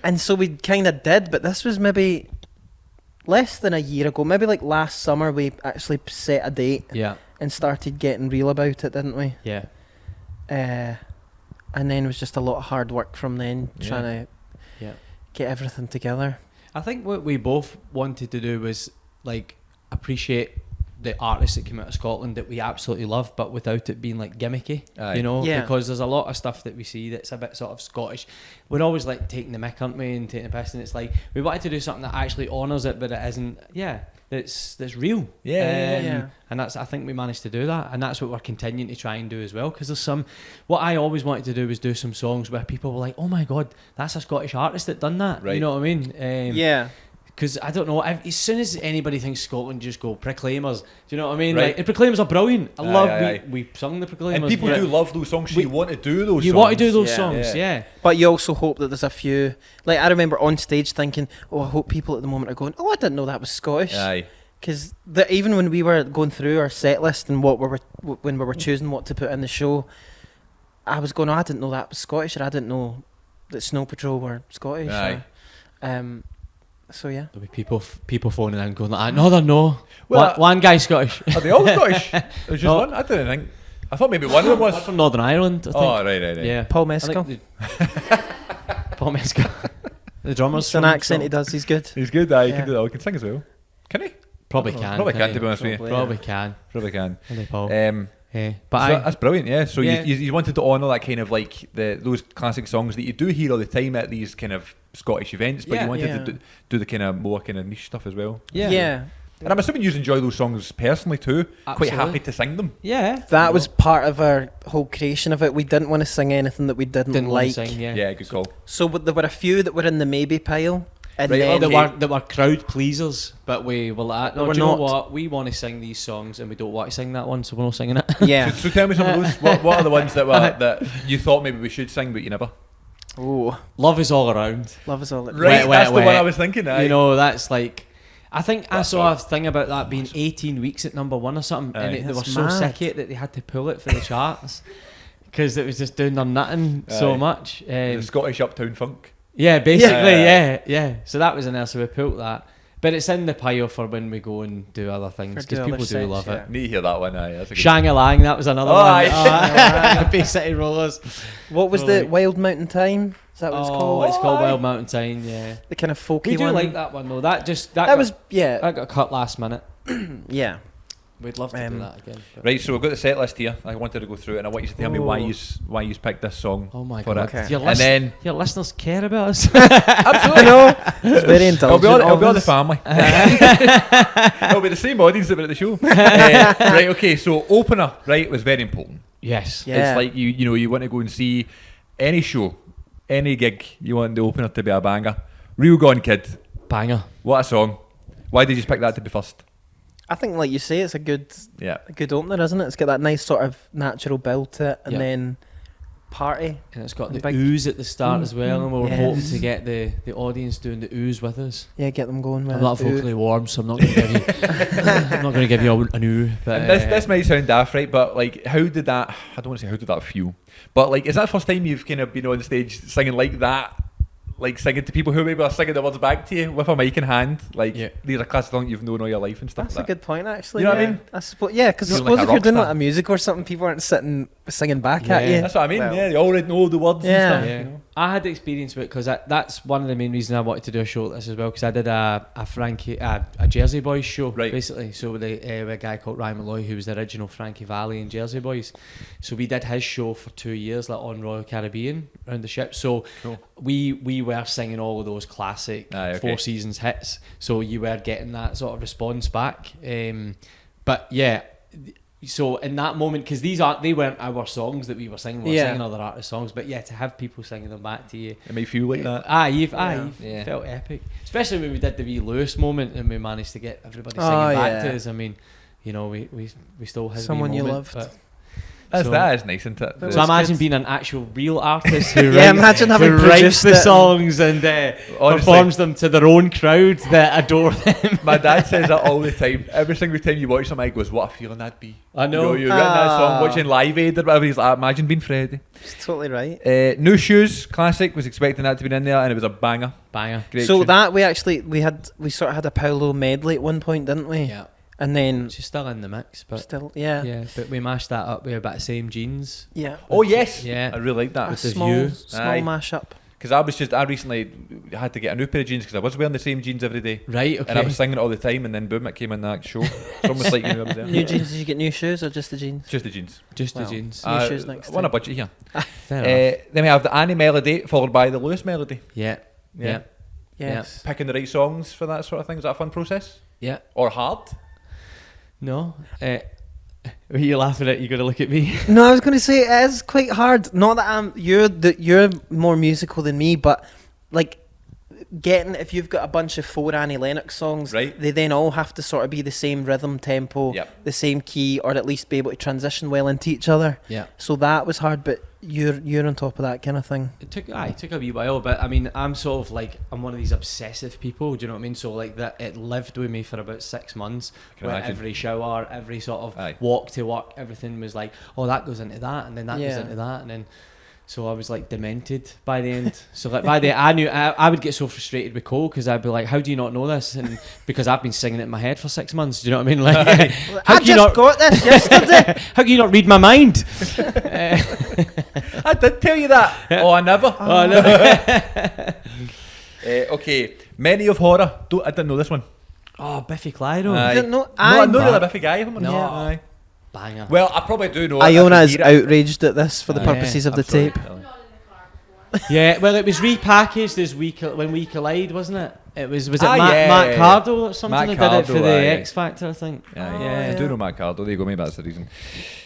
And so we kind of did, but this was maybe less than a year ago. Maybe like last summer we actually set a date Yeah. and started getting real about it, didn't we? Yeah. And then it was just a lot of hard work from then, Yeah. trying to Yeah. get everything together. I think what we both wanted to do was like appreciate the artists that came out of Scotland that we absolutely love, but without it being like gimmicky, Aye. you know, Yeah. because there's a lot of stuff that we see that's a bit sort of Scottish. We're always like taking the mick, aren't we, and taking the piss, and it's like we wanted to do something that actually honours it, but it isn't. Yeah, that's real. Yeah. And I think we managed to do that, and that's what we're continuing to try and do as well. Because there's what I always wanted to do was do some songs where people were like, "Oh my god, that's a Scottish artist that done that." Right. You know what I mean? Yeah. Because I don't know, as soon as anybody thinks Scotland, just go Proclaimers. Do you know what I mean? Right. Like, and Proclaimers are brilliant. I Aye, love. aye, aye. We sung the Proclaimers. And people but do love those songs, so you want to do those songs. You want to do those Yeah. songs, yeah. But you also hope that there's a few. Like, I remember on stage thinking, oh, I hope people at the moment are going, oh, I didn't know that was Scottish. Aye. Because even when we were going through our set list and when we were choosing what to put in the show, I was going, oh, I didn't know that was Scottish, or I didn't know that Snow Patrol were Scottish. Aye. So yeah. There'll be people phoning in going like, no, they're no. Well, one guy's Scottish. Are they all Scottish? There was just No. one? I didn't think. I thought maybe one of them was. One from Northern Ireland, I think. Oh, right. Yeah. Paul I think Mescal. Paul Mescal. The drummer's It's an from accent he Scotland. does. He's good. He's good, he Yeah. can do that. He can sing as well. Can he? Probably can. Probably can, to be honest with you. Probably. Probably can. Probably can. Hello, Paul. So But that's brilliant, yeah. So Yeah. You wanted to honour that kind of like those classic songs that you do hear all the time at these kind of Scottish events, but Yeah. you wanted Yeah. to do the kind of more kind of niche stuff as well. yeah. And I'm assuming you enjoy those songs personally too. Quite Absolutely. happy to sing them. Yeah. That was part of our whole creation of it. We didn't want to sing anything that we didn't Didn't like. want to sing, yeah. Yeah, good call. So but there were a few that were in the maybe pile. And Right, then okay. That were crowd pleasers, but we were like, no, We're do you know not. what? We want to sing these songs, and we don't want to sing that one, so we're not singing it. yeah. So tell me some of those. What are the ones that you thought maybe we should sing, but you never? Oh, Love is all around. love is all that. Right, Wet, that's wet, the one I wet. was thinking. Aye. You know, that's like, I think I That's saw all. a thing about that being 18 weeks at number one or something, Aye. and they were That's so mad. sick of it that they had to pull it for the charts because it was just doing their nothing so Aye. much. The Scottish Uptown Funk. Yeah, basically, Yeah. yeah. So that was in there, so we pulled that. But it's in the pile for when we go and do other things For because do people other do sets, love yeah. it. Need to hear that one. Aye, that's a good. Shang-a-lang, that was another Oh, one. aye. Bay City Rollers. What was Totally. the Wild Mountain Time? Is that what it's Oh, called? it's called aye. Wild Mountain Time, yeah. The kind of folky We do one. like that one though. That That was that got cut last minute. yeah. We'd love to do Um, that again. but- Right, so we've got the set list here. I wanted to go through it, and I want you to tell me why Oh. you picked this song. Oh my for god! it. Okay. Your, And then your listeners care about us. I know. It's very it'll indulgent. be all of the us. family. It'll be the same audience that were at the show. Right, okay. So opener, right, was very important. Yes. Yeah. It's like you want to go and see any show, any gig. You want the opener to be a banger. Real Gone Kid. Banger. What a song. Why did you pick that to be first? I think, like you say, it's a good Yeah. opener, isn't it? It's got that nice sort of natural build to it, and Yeah. then party. And it's got the Big- ooze at the start as well, and we were hoping Yes. to get the audience doing the ooze with us. Yeah, get them going. I'm not vocally warm, so I'm not going to give you. I'm not going to give you an ooh. But And this might sound daft, right? But like, how did that? I don't want to say how did that feel, but like, is that the first time you've kind of been on stage singing like that? Like singing to people who maybe are singing the words back to you with a mic in hand, like Yeah. these are classic songs you've known all your life and stuff. That's like a good point, actually. You know what I yeah. mean? I suppose, yeah, because I Feeling suppose like a if you're rock doing star. like a music or something, people aren't sitting singing back at Yeah. you. That's what I mean. Well, Yeah, they already know the words Yeah. and stuff. Yeah, You know? I had the experience with it because that's one of the main reasons I wanted to do a show like this as well, because I did a Jersey Boys show, Right. basically. So with a guy called Ryan Malloy, who was the original Frankie Valli and Jersey Boys. So we did his show for 2 years, like on Royal Caribbean around the ship. So Cool. we were singing all of those classic Aye, okay. Four Seasons hits. So you were getting that sort of response back. But yeah. So in that moment, because they weren't our songs that we were singing, we were Yeah. singing other artists' songs, but yeah, to have people singing them back to you, It may feel like that. you've Yeah. felt epic, especially when we did the wee Lewis moment and we managed to get everybody Oh, singing back yeah. to us. I mean, you know, we still had Someone wee you moment, loved. That's So- that is nice, isn't it? That So was imagine good. being an actual real artist who Yeah, writes, imagine having who writes produced the it. songs and Honestly. performs them to their own crowd that adore them. My dad says that all the time. Every single time you watch something, he goes, "What a feeling that'd be." I know. You know, you've written that song, Ah. watching Live Aid or whatever. He's like, "Imagine being Freddie." It's totally right. New Shoes, classic. Was expecting that to be in there, and it was a banger. Banger. Great So tune. that we sort of had a Paolo medley at one point, didn't we? Yeah, And then she's still in the mix, but still, yeah. yeah, but we mashed that up with about the same jeans. Yeah. Oh yes, Yeah. I really like A that. With the small view. Aye. mashup. Because I recently had to get a new pair of jeans because I was wearing the same jeans every day. Right. Okay. And I was singing it all the time, and then boom, it came in that show. It's almost like you knew I was there. New jeans? Did you get new shoes or just the jeans? Just the jeans. Just Well, the jeans. New shoes next I want a time. budget here. Fair enough. Then we have the Annie melody followed by the Lewis melody. Yeah. Yeah. Yes. Picking the right songs for that sort of thing. Is that a fun process? Yeah. Or hard? No. Are you laughing at? You got to look at me. No, I was going to say it is quite hard. Not that you're more musical than me, but like if you've got a bunch of 4 Annie Lennox songs, Right. they then all have to sort of be the same rhythm, tempo, Yep. the same key, or at least be able to transition well into each other. Yeah. So that was hard, but you're on top of that kind of thing. It took a wee while, but I mean, I'm sort of like, I'm one of these obsessive people. Do you know what I mean? So like that, it lived with me for about 6 months. Can Where imagine. every shower, every sort of Aye. walk to work, everything was like, oh, that goes into that, and then that goes Yeah. into that, and then. So I was like demented by the end. So like by the end, I knew I would get so frustrated with Cole because I'd be like, "How do you not know this?" And because I've been singing it in my head for 6 months. Do you know what I mean? Like, how I can you just not? got this yesterday. How can you not read my mind? I did tell you that. Oh, I never. Oh, no. Okay. Many of Horror. I didn't know this one. Oh, Biffy Clyro. Aye. Didn't know- No, I'm not I'm- really a Biffy guy. If I'm honest. No. Aye. Banger. Well, I probably do know it. Iona I is can hear it. outraged at this for the Aye. purposes of the tape. Absolutely. Yeah, well, it was repackaged as when We Collide, wasn't it? It was it Ah, Matt, yeah, Matt yeah. Cardo or something Matt that did it for Cardo, the aye. X Factor, I think. Aye. Yeah. I do know Matt Cardo. There you go. Maybe that's the reason.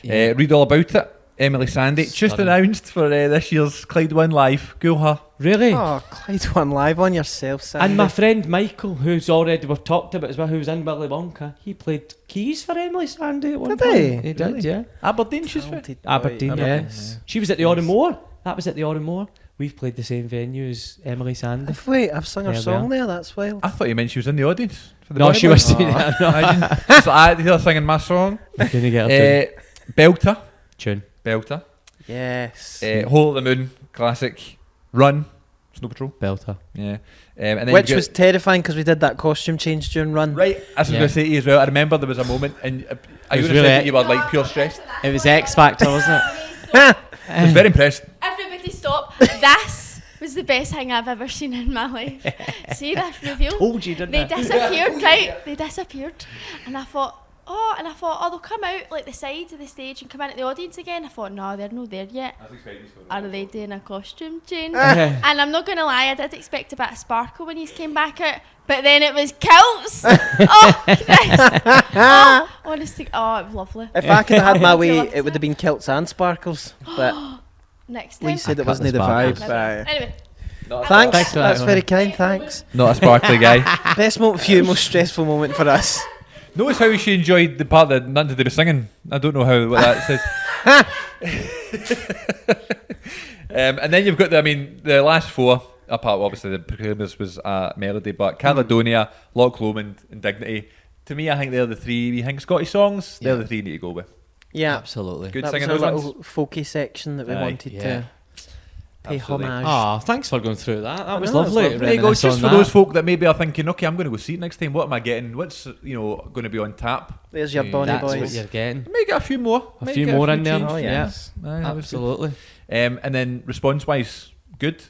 Yeah. Read all about it. Emily Sandy just Stunning. announced for this year's Clyde One Live. Go her. Really? Oh, Clyde One Live on yourself, Sandy. And my friend Michael, who's already we've talked about as well, who's in Willy Wonka, he played keys for Emily Sandy at one Did point. he? He did, Really? yeah. Aberdeen, she's from. Talented boy. Aberdeen, Aberdeen, yes. She was at the Oran Mor. That was at the Oran Mor. We've played the same venue as Emily Sandy. If wait, I've sung her There we song are. there. That's wild. I thought you meant she was in the audience. For the No, Bonnie she Boys. was. No. Imagine. It's like her singing my song. Couldn't get her Belter. tune. Belter. Yes. Hole of the Moon. Classic. Run. Snow Patrol. Belter. Yeah. And then Which you've was terrifying because we did that costume change during Run. Right, I was Yeah. going to say to you as well. I remember there was a moment, and I was would have really- said that you were like pure stressed. It was X Factor, wasn't I was very impressed. Everybody stop. This was the best thing I've ever seen in my life. See this reveal? it? Told you, didn't They I? disappeared, right? They disappeared. And I thought, they'll come out like the side of the stage and come in at the audience again. I thought, no, they're not there yet. Are they doing a costume change? And I'm not going to lie, I did expect a bit of sparkle when he came back out, but then it was kilts. Oh, Christ. Oh, honestly, oh, it was lovely. If I could have had my way, Loved it would have been kilts and sparkles. But Next time. we said it cut wasn't the the vibe. sparkles. Aye. Anyway, Not a Thanks. Thanks for that, That's Owen. very kind. Thanks. Not a sparkly guy. Best moment for you, most stressful moment for us. Notice how she enjoyed the part that nothing to do with singing. I don't know what that says. And then you've got the last four. Apart, obviously, the Proclaimers was Melody, but Caledonia, Loch Lomond, and Dignity. To me, I think they're the three. You think Scottish songs? They're the three you need to go with. Yeah. Absolutely. Good That was singing our those little ones. folky section that we Aye. wanted Yeah. to pay Absolutely. homage. Oh, thanks for going through that. That was know, it was lovely. lovely. There you go. Reminisce Just on for that. those folk that maybe are thinking, okay, I'm going to go see it next time. What am I getting? What's going to be on tap? There's your Bonnie That's Boys. what you're getting. Maybe get a few more. A Might few get more in there. tunes. Oh, Yeah, yes. Aye, that was good. absolutely. And then response-wise, good.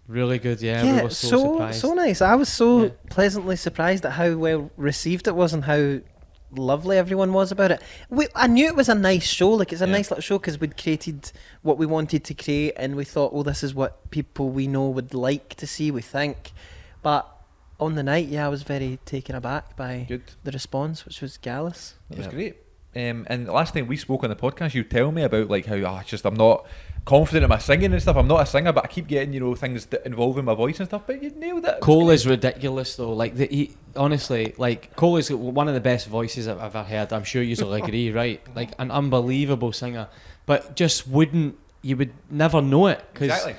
Really good. Yeah, we Yeah, were so surprised. so nice. I was so Yeah. pleasantly surprised at how well received it was and how lovely everyone was about it. I knew it was a nice show. Like, it's a Yeah. nice little show because we'd created what we wanted to create, and we thought, oh, this is what people we know would like to see. We think, but on the night, I was very taken aback by Good. the response, which was gallus. That was Yeah. great. And the last time we spoke on the podcast, you tell me about like how I'm not confident in my singing and stuff. I'm not a singer, but I keep getting things that involving my voice and stuff. But you nailed it. It was Cole great. is ridiculous though. Like honestly, like Cole is one of the best voices I've ever heard. I'm sure you'll agree, right? Like an unbelievable singer, but you would never know it because Exactly.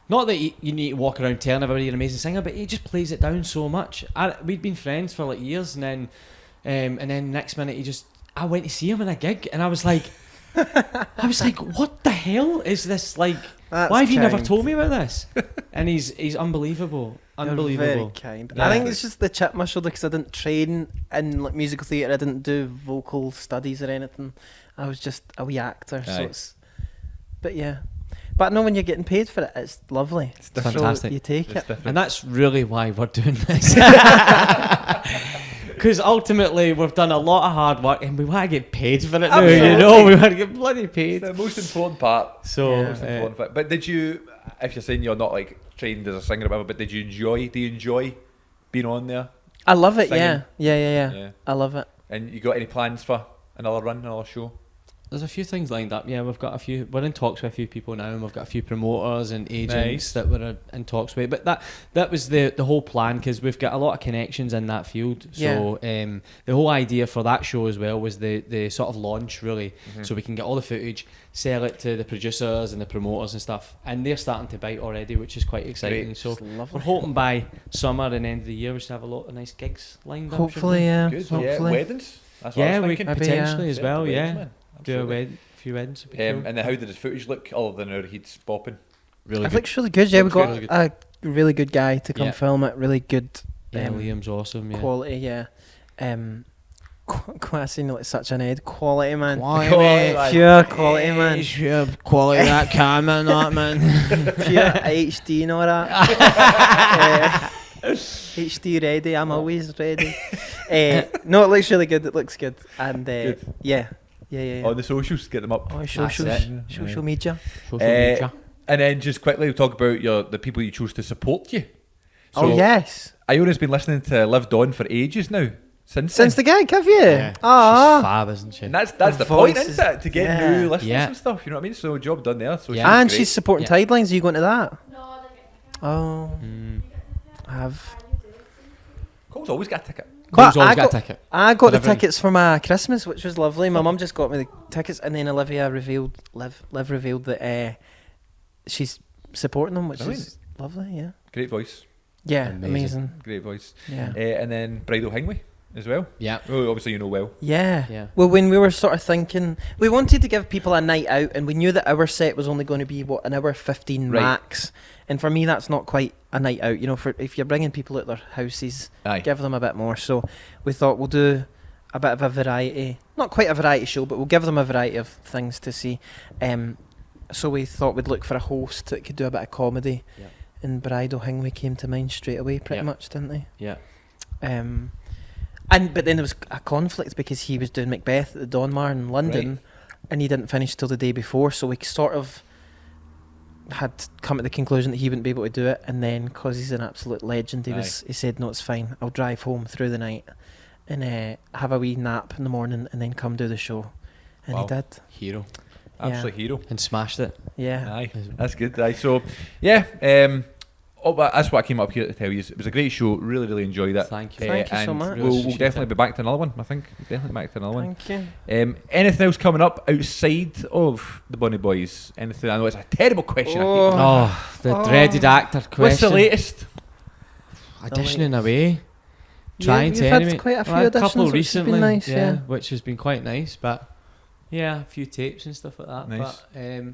not that you need to walk around telling everybody you're an amazing singer, but he just plays it down so much. We'd been friends for like years, and then next minute I went to see him in a gig, and I was like, what the hell is this? Like, That's why have you never kind. told me about this? And he's unbelievable, You're unbelievable. very kind. Yeah. I think it's just the chip on my shoulder because I didn't train in like musical theatre. I didn't do vocal studies or anything. I was just a wee actor. Aye. So it's, but yeah. But no, when you're getting paid for it, it's lovely. It's fantastic. So you take It's it. different. And that's really why we're doing this. Because ultimately we've done a lot of hard work and we want to get paid for it now, Absolutely. we want to get bloody paid. It's the most important part. So, Yeah. Most important part. But did you, if you're saying you're not like trained as a singer or whatever, but do you enjoy being on there? I love it. Singing. Yeah. I love it. And you got any plans for another run, another show? there's a few things lined up. Yeah, we're in talks with a few people now, and we've got a few promoters and agents Nice. that we're in talks with. But that was the whole plan, because we've got a lot of connections in that field. So the whole idea for that show as well was the sort of launch, really, so we can get all the footage, sell it to the producers and the promoters and stuff, and they're starting to bite already, which is quite exciting. Great. So It's lovely. we're hoping by summer and end of the year we should have a lot of nice gigs lined up. Hopefully, yeah. Good. Hopefully. Yeah, weddings. That's what I Yeah, was we thinking. Maybe, potentially as well. Weddings, Yeah, man. do a Absolutely. few weddings. Would be cool. And then how did the footage look, other than our heats bopping? Really I good. think it's really good. Yeah, we Looks got really good. a really good guy to come Yeah. film it. Really good Yeah, Liam's awesome. Yeah. quality. Yeah. Quite like such an Ed quality man. Quality. Pure quality man. Sure, quality that camera, not man. Pure HD and all that. HD ready. I'm always ready. No, it looks really good. It looks good. And Good. yeah. On the socials, get them up. Oh, That's social it. media. Social Eh, media. And then just quickly, we'll talk about the people you chose to support you. Oh yes. Iona's been listening to Live Dawn for ages now. Since Since the gig, have you? Yeah, she's Ah. fab, isn't she? and that's the Her point, voice isn't it? To get yeah. new listeners Yeah. and stuff. You know what I mean? So job done there. So Yeah. And great. she's supporting Yeah. Tidelines. Are you going to that? No, I didn't get Oh, Mm. I have. Cole's always got a ticket. Cole's But always I got a ticket. I got the Delivering. tickets for my Christmas, which was lovely. My mum just got me the tickets, and then Olivia revealed, Liv revealed that she's supporting them, which Brilliant. is lovely. Yeah, Great voice. yeah, Amazing. amazing. Great voice. Yeah, And then Bridal Hingway as well. Yeah. Oh, obviously you know well. yeah. Yeah. Well, when we were sort of thinking, we wanted to give people a night out, and we knew that our set was only going to be an hour 15 Right. max. And for me, that's not quite a night out. You know, for if you're bringing people out their houses, Aye. give them a bit more. So we thought we'll do a bit of a variety, not quite a variety show, but we'll give them a variety of things to see. So we thought we'd look for a host that could do a bit of comedy. Yeah. And Bridal Hingway came to mind straight away, pretty Yeah. much, didn't they? Yeah. But then there was a conflict because he was doing Macbeth at the Donmar in London, and he didn't finish till the day before. So we sort of had come to the conclusion that he wouldn't be able to do it, and then because he's an absolute legend, he said, "No, it's fine. I'll drive home through the night and have a wee nap in the morning, and then come do the show." And Wow. he did. Hero. Absolute hero. And smashed it. Yeah. Aye, that's good. Aye, so yeah, but that's what I came up here to tell you. It was a great show. Really, really enjoyed it. Thank you. Thank you so and much. We'll Appreciate definitely it. be back to another one. I think definitely back to another one. Thank you. Anything else coming up outside of the Bunny Boys? Anything? I know it's a terrible question. Oh, the dreaded actor question. What's the latest? Auditioning away. Trying you've to had anyway. quite a few Well, auditions, which has recently, been nice, yeah. which has been quite nice. But yeah, a few tapes and stuff like that. Nice. But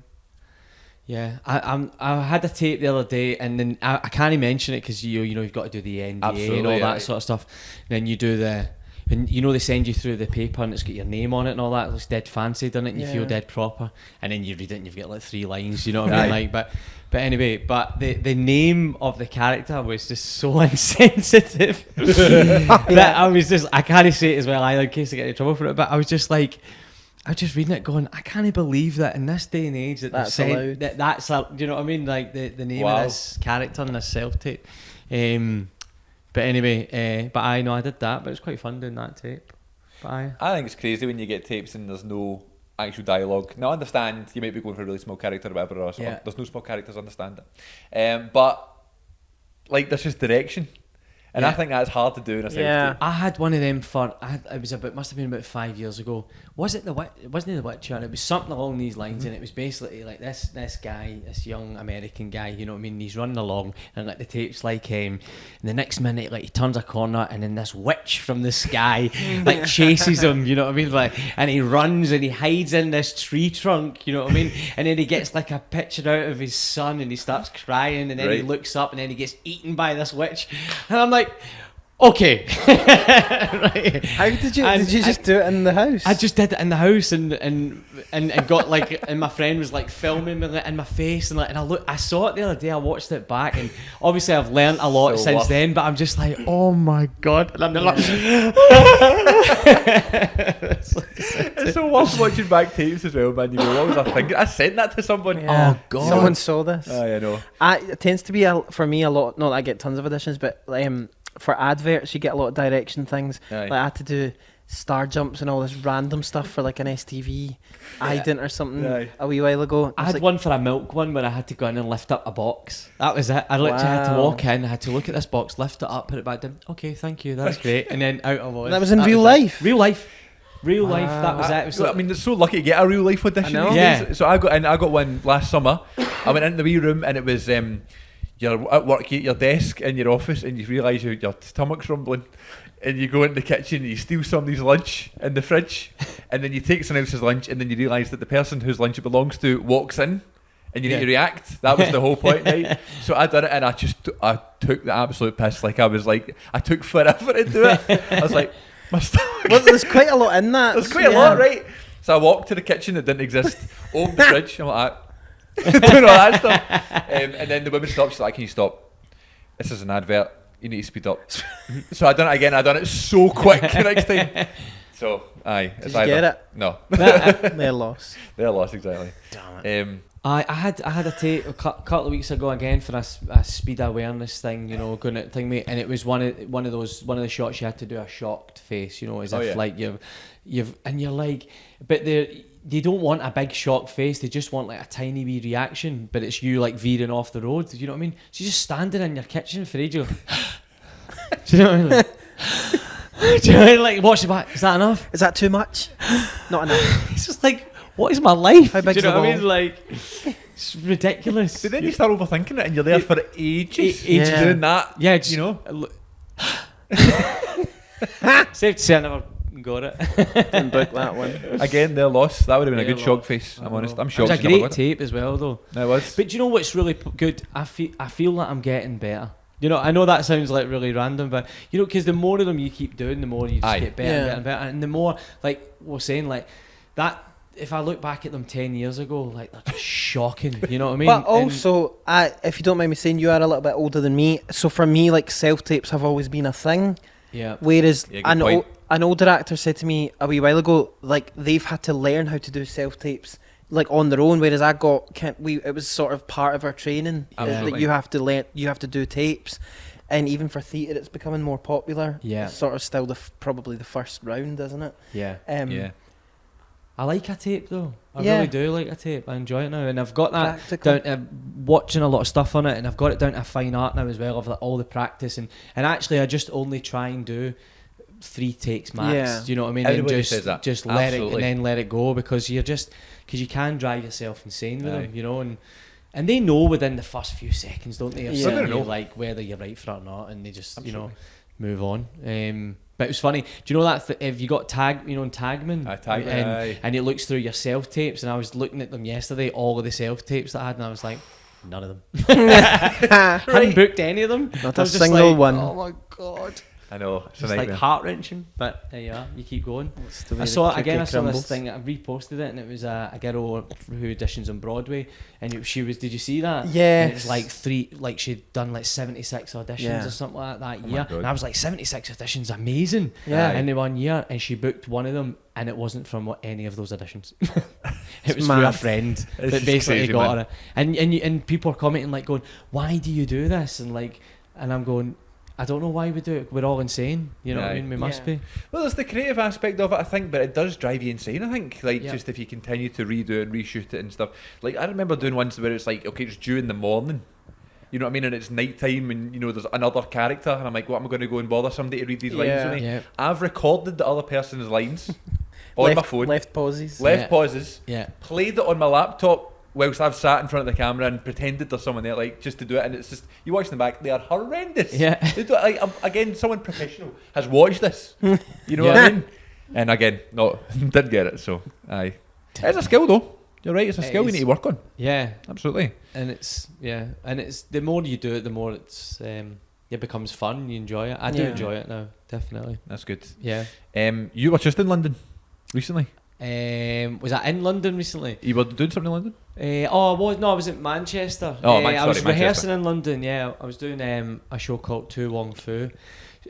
yeah, I had a tape the other day, and then I can't mention it because you've got to do the NDA and Absolutely, all that aye. sort of stuff. Then you do and they send you through the paper and it's got your name on it and all that. It looks dead fancy, doesn't it? And you feel Yeah. dead proper. And then you read it and you've got like 3 lines. You know what I mean? Like, but anyway, the name of the character was just so insensitive that I was just, I can't say it as well either in case I get in trouble for it. But I was just like, I was just reading it going, I can't believe that in this day and age that That's they've allowed. said that's do you know what I mean? Like the name Wow. of this character in this self-tape. But anyway, but I know I did that, but it was quite fun doing that tape. But I think it's crazy when you get tapes and there's no actual dialogue. Now I understand you might be going for a really small character or whatever, or Yeah. there's no small characters, I understand it. But like there's just direction. And I Yeah. think that's hard to do in a self-tape. Yeah. I had one of them must have been about 5 years ago. Was it it wasn't The Witcher? It was something along these lines, and it was basically like this guy, this young American guy, you know what I mean? He's running along, and like the tape's like, and the next minute, like he turns a corner, and then this witch from the sky like chases him, you know what I mean? Like, and he runs and he hides in this tree trunk, you know what I mean? And then he gets like a picture out of his son, and he starts crying, and then he Right. looks up, and then he gets eaten by this witch, and I'm like, okay. Right. How did you And just do it in the house? I just did it in the house and got like, and my friend was like filming me in my face, and I saw it the other day. I watched it back, and obviously I've learned a lot So since what? then. But I'm just like, oh my god, and I'm like, It's so worth watching back tapes as well, man. You go, what was I thinking? I sent that to somebody. Yeah. oh god, Someone saw this. I know. It tends to be for me a lot. Not that I get tons of auditions, but for adverts you get a lot of direction things. Aye. Like I had to do star jumps and all this random stuff for like an STV ident or something Aye. a wee while ago. I was had like, one for a milk one where I had to go in and lift up a box. That was it. I literally had to Wow. walk in, I had to look at this box, lift it up, put it back down. Okay, thank you, that's great. And then out I was. That was in real it. life? Real life. Real life. That was it. It was I like, mean, it's so lucky to get a real life audition. I know. These Yeah. days. So I got one last summer. I went into the wee room and it was you're at work, you at your desk in your office, and you realise your stomach's rumbling, and you go in the kitchen and you steal somebody's lunch in the fridge, and then you take someone else's lunch, and then you realise that the person whose lunch it belongs to walks in, and you need to react. That was the whole point, right? So I did it, and I took the absolute piss. I took forever to do it. I was like, my stomach. well, there's quite a lot in that. There's quite a yeah. lot, right? So I walked to the kitchen that didn't exist, opened the fridge, I'm like, doing all that stuff. And then the woman stopped, she's like, can you stop? This is an advert, you need to speed up. So I done it again, I done it so quick the next time. So, aye. Did you get it? No. They're lost. They're lost, exactly. Damn it. I had a tape a couple of weeks ago again for a speed awareness thing, you know, going at thing, mate, and it was one of the shots you had to do a shocked face, you know, as if like you've and you're like, but they don't want a big shocked face, they just want like a tiny wee reaction, but it's you like veering off the road, you know what I mean? So you're just standing in your kitchen for ages. Do you know what I mean? Like, do you know what I mean? Like, watch it back. Is that enough? Is that too much? Not enough. It's just like, what is my life? How big's Do you know the what I mean? ball? Like, it's ridiculous. But then you start overthinking it and you're there for ages. Ages. Yeah. Doing that. Yeah, just, you know. Safe to say I never got it. Didn't book that one. Again, they're lost. That would have been a They're good shock lost. face, I'm I honest. know. I'm It shocked was a you never great got it. tape as well, though. It was. But do you know what's really good? I feel that I'm getting better. You know, I know that sounds like really random, but you know, because the more of them you keep doing, the more you just Aye. get better Yeah. and better and better. And the more, like we're saying, like that. If I look back at them 10 years ago, like they're just shocking. You know what I mean? But And- also, if you don't mind me saying, you are a little bit older than me. So for me, like self-tapes have always been a thing. yeah. Whereas Yeah, good point. an older actor said to me a wee while ago, like they've had to learn how to do self-tapes like on their own. Whereas it was sort of part of our training that Absolutely. you have to learn, you have to do tapes. And even for theatre, it's becoming more popular. Yeah. It's sort of still probably the first round, isn't it? Yeah. Yeah. I like a tape though. I Yeah. really do like a tape. I enjoy it now, and I've got that Practical. down to watching a lot of stuff on it, and I've got it down to fine art now as well of like all the practice, and actually I just only try and do 3 takes max. Yeah. Do you know what I mean? Everybody and says that. just let it Absolutely. and then let it go, because you can drive yourself insane with Aye. them, you know, and they know within the first few seconds, don't they? Of Yeah. seeing They're you, gonna know. like whether you're right for it or not, and they just Absolutely. move on. But it was funny. Do you know that if you got Tagman, Aye, Tagman, aye. and it looks through your self tapes, and I was looking at them yesterday, all of the self tapes that I had, and I was like, none of them. I hadn't booked any of them. Not I a was just single like, one. Oh my god. I know. It's a It's like nightmare. heart wrenching, but there you are. You keep going. That's the way I the saw cookie again. I saw crumbles. this thing. I reposted it, and it was a girl who auditions on Broadway, and she was. Did you see that? Yes. And it was like 3. Like she'd done like 76 auditions Yeah. or something like that my year, God. and I was like 76 auditions, amazing. Yeah. In the 1 year, and she booked one of them, and it wasn't from any of those auditions. It It's was through a mad. friend It's that just basically crazy, got man. her. And people are commenting like going, "Why do you do this?" And I'm going, I don't know why we do it. We're all insane. You know what I Aye. mean? We must Yeah. be. Well, there's the creative aspect of it, I think, but it does drive you insane, I think. Like, Yeah. just if you continue to redo and reshoot it and stuff. Like, I remember doing ones where it's like, okay, it's due in the morning. You know what I mean? And it's night time, and, you know, there's another character, and I'm like, what am I going to go and bother somebody to read these lines Yeah. with me? Yeah. I've recorded the other person's lines on my phone, left Left pauses. Yeah. pauses, Yeah. played it on my laptop whilst I've sat in front of the camera and pretended there's someone there, like, just to do it. And it's just, you watch them back, they are horrendous. Yeah. They do, like, again, someone professional has watched this. You know what Yeah. I mean? And again, no, didn't get it. So, aye. It's a skill, though. You're right, it's a It skill we is. need to work on. Yeah. Absolutely. And it's the more you do it, the more it becomes fun. You enjoy it. I do Yeah. enjoy it now, definitely. That's good. Yeah. You were just in London recently. Was I in London recently? You were doing something in London? I was at Manchester. Oh, I was sorry, rehearsing Manchester. in London. Yeah, I was doing a show called Tu Wong Fu.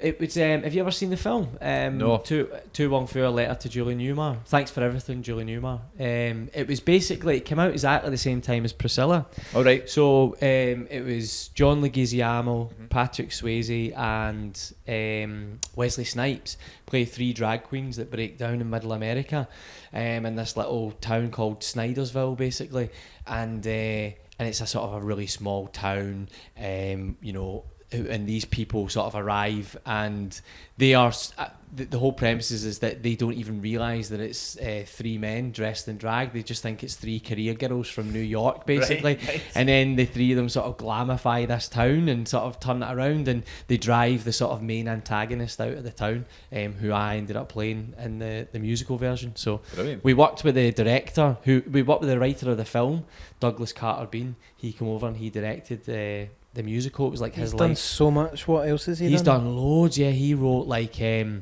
It was. Have you ever seen the film? No. Tu Wong Fu: A Letter to Julie Newmar. Thanks for everything, Julie Newmar. It was basically, it came out exactly the same time as Priscilla. All right. So it was John Leguizamo, Mm-hmm. Patrick Swayze, and Wesley Snipes play 3 drag queens that break down in Middle America, in this little town called Snydersville, basically, and it's a sort of a really small town, you know. And these people sort of arrive, and they are the whole premise is that they don't even realise that it's 3 men dressed in drag. They just think it's 3 career girls from New York, basically. Right. And then the 3 of them sort of glamify this town and sort of turn it around, and they drive the sort of main antagonist out of the town, who I ended up playing in the musical version. So Brilliant. we worked with the director, we worked with the writer of the film, Douglas Carter Bean. He came over and he directed the musical. It was like He's his done life. so much. What else has he He's done? done loads. Yeah, he wrote like Is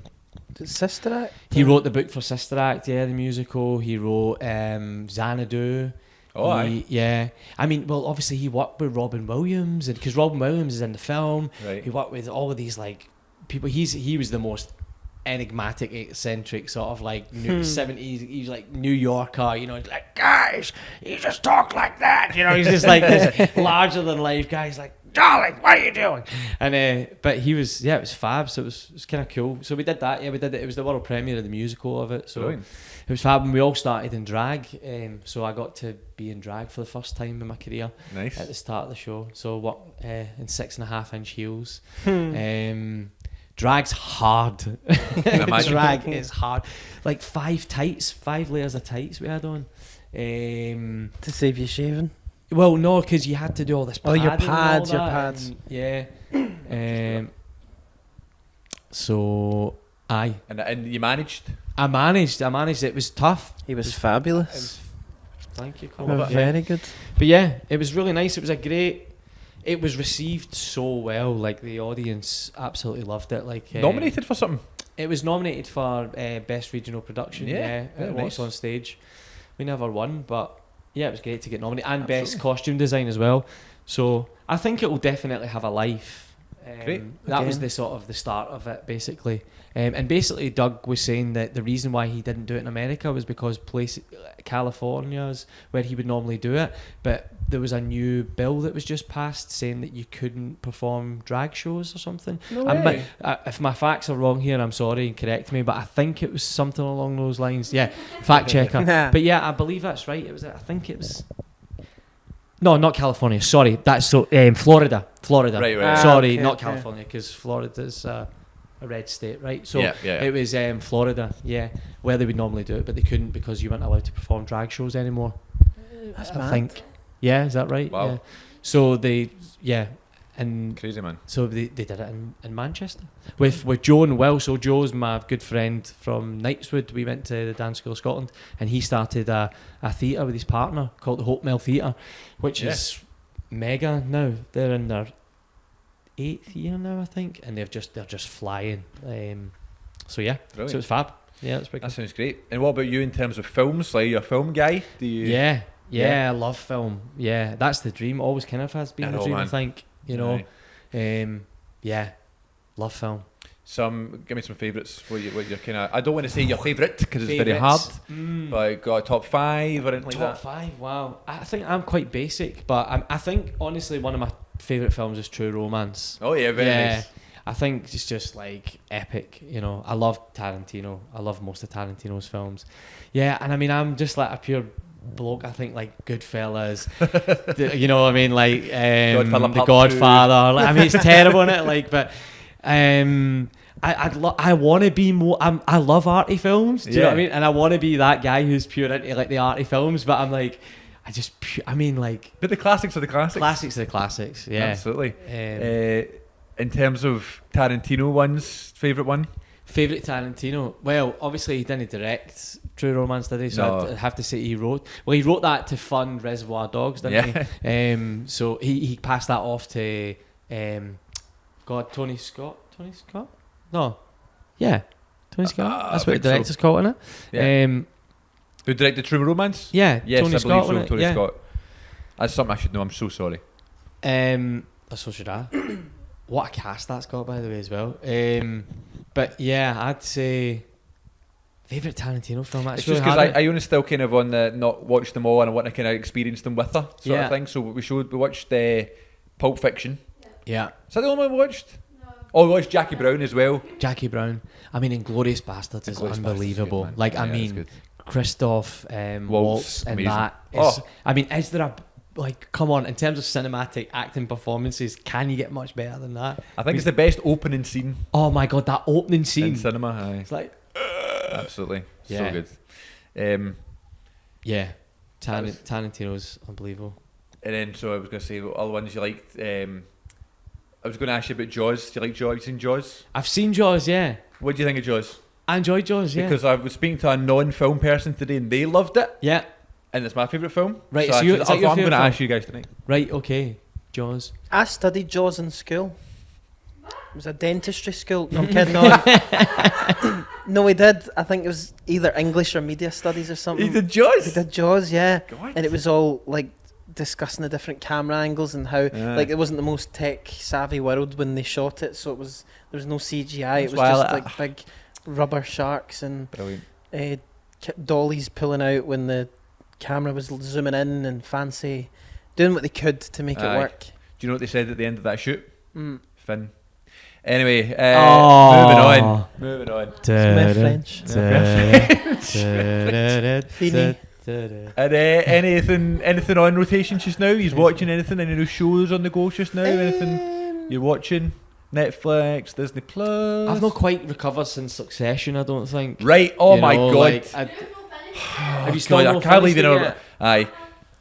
it Sister Act? he wrote the book for Sister Act. Yeah, the musical. He wrote Xanadu. Oh, aye. Yeah. I mean, well, obviously he worked with Robin Williams, and because Robin Williams is in the film, Right. he worked with all of these like people. He was the most enigmatic, eccentric sort of like 70s. He's like New Yorker, you know. He's like, guys, you just talk like that, you know. He's just like this larger than life guy. He's like, darling, what are you doing? And but he was, yeah, it was fab. So it was kind of cool. So we did that. Yeah, we did it. It was the world premiere of the musical of it. So Brilliant. it was fab. And we all started in drag. So I got to be in drag for the first time in my career Nice. at the start of the show. So what in 6.5-inch heels. Drag's hard. imagine. Drag is hard. Like 5 layers of tights we had on. To save you shaving. Well, no, because you had to do all this. Oh, your padding and all pads, your that, pads. and, yeah. So And you managed. I managed. It was tough. He was It fabulous. was, thank you, I Colin. love it. Very good. But yeah, it was really nice. It was a great. It was received so well. Like the audience absolutely loved it. Like Nominated for something. It was nominated for best regional production. Yeah, Yeah, very What's nice. on Stage. We never won, but yeah, it was great to get nominated, and best Absolutely. costume design as well. So I think it will definitely have a life. Great. That was Again. the sort of the start of it, basically. And basically, Doug was saying that the reason why he didn't do it in America was because California's where he would normally do it, but there was a new bill that was just passed saying that you couldn't perform drag shows or something. No I way. if my facts are wrong here, I'm sorry and correct me, but I think it was something along those lines. Yeah, fact checker. But yeah, I believe that's right. It was. I think it was. No, not California. Sorry, that's Florida. Florida. Right. Sorry, okay, not okay. California, because Florida's a red state, right? So Yeah. it was Florida. Yeah, where they would normally do it, but they couldn't because you weren't allowed to perform drag shows anymore. That's I mad. think. Yeah, is that right? Wow. Yeah. So and Crazy, man. so they did it in Manchester with Joe and Will. So Joe's my good friend from Knightswood. We went to the Dance School of Scotland, and he started a theatre with his partner called the Hope Mill Theatre, which is mega now. They're in their 8th year now, I think, and they're just flying. So yeah, Brilliant. so it's fab. Yeah, it's pretty That good. sounds great. And what about you in terms of films? Like, you're a film guy? Do you? Yeah, Yeah. I love film. Yeah, that's the dream. Always kind of has been I the know, dream. I man. think yeah, love film. Give me some favourites. What you're kind of. I don't want to say your favourite because it's very hard. But got a top 5 or anything like Top that. 5. Wow, I think I'm quite basic, but I think honestly one of my favourite films is True Romance. Oh yeah, very nice. I think it's just like epic. You know, I love Tarantino. I love most of Tarantino's films. Yeah, and I mean, I'm just like a pure bloke. I think like Goodfellas. You know what I mean? Like Godfather The Part Godfather. Like, I mean, it's terrible in it. Like, but I want to be more. I love arty films. Do you know what I mean? And I want to be that guy who's pure into like the arty films. But I'm like, But the classics are the classics. classics are the classics. Yeah, Absolutely. In terms of Tarantino ones, favourite one? Favourite Tarantino? Well, obviously he didn't direct True Romance, did he? So No. I'd have to say he wrote. Well, he wrote that to fund Reservoir Dogs, didn't he? So he passed that off to Tony Scott. Tony Scott? No. Yeah. Tony Scott. That's I what the think so. director's called, isn't it? Yeah. Who directed True Romance? Yeah. Yes, Tony I Scott, believe so. wasn't it? Tony Yeah. Scott. That's something I should know. I'm so sorry. So should I. What a cast that's got, by the way, as well. But yeah, I'd say favourite Tarantino film. It's Actually, just because I only still kind of on the not watched them all and I want to kind of experience them with her sort of thing. So we watched Pulp Fiction. Yeah. Is that the only one we watched? No. Oh, we watched Jackie Brown as well. Jackie Brown. I mean, Inglourious Bastards is Inglourious Bastards is unbelievable. good, man. Like, Yeah, I it's mean, good. Christoph Waltz and amazing. that. Oh. I mean, is there come on, in terms of cinematic acting performances, can you get much better than that? I think it's the best opening scene Oh my God, that opening scene. in cinema. Aye. It's like, Absolutely. Yeah. So good. yeah, That was- Tarantino's unbelievable. And then, so I was going to say, all the ones you liked. I was going to ask you about Jaws. Do you like Jaws? Have you seen Jaws? I've seen Jaws, yeah. What do you think of Jaws? I enjoyed Jaws, yeah. Because I was speaking to a non-film person today and they loved it. Yeah, And it's my favourite film. Right, So so is that your I'm going favourite to film? ask you guys tonight. right, okay. Jaws. I studied Jaws in school. It was a dentistry school. No, I'm kidding. No, no, we did. I think it was either English or media studies or something. You did Jaws? We did Jaws, yeah. God. And it was all like discussing the different camera angles and how like it wasn't the most tech savvy world when they shot it, so there was no CGI. That's It was why I just like- like big rubber sharks and Brilliant. dollies pulling out when the camera was zooming in and fancy doing what they could to make Aye. it work. Do you know what they said at the end of that shoot? Finn. Anyway, Oh. moving on. Smith French. Fini. And anything on rotation just now? He's watching anything? Any new shows on the go just now? Anything you're watching? Netflix, Disney Plus. I've not quite recovered since Succession, I don't think. Right. Oh You my know, god. like, have you still God, I not can't believe finished you it know. yet? Aye.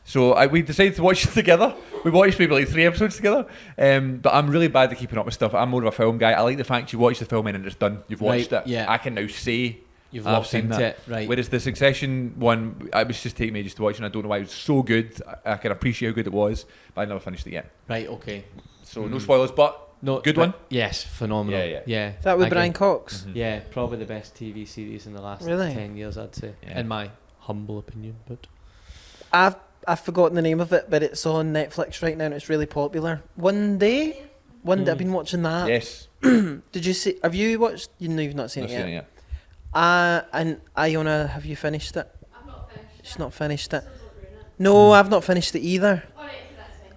So we decided to watch it together. We watched maybe like 3 episodes together. But I'm really bad at keeping up with stuff. I'm more of a film guy. I like the fact you watch the film and it's done. You've watched Right, it. yeah. I can now say You've I've locked seen into that. it, right? Whereas the Succession one, it was just taking me ages to watch, and I don't know why it was so good. I can appreciate how good it was, but I never finished it yet. Right, okay. So no spoilers, but No, good but- one. Yes, phenomenal. Yeah. Is that with Again, Brian Cox? Yeah, probably the best TV series in the last Really? 10 years, I'd say, Yeah. in my humble opinion. But I've forgotten the name of it, but it's on Netflix right now and it's really popular. One day I've been watching that. Yes. Did you see? Have you watched? You know, you've not seen Not it seen yet. it yet. And Iona, have you finished it? I've not finished. She's not finished it. So don't ruin it. No, I've not finished it either. Alright,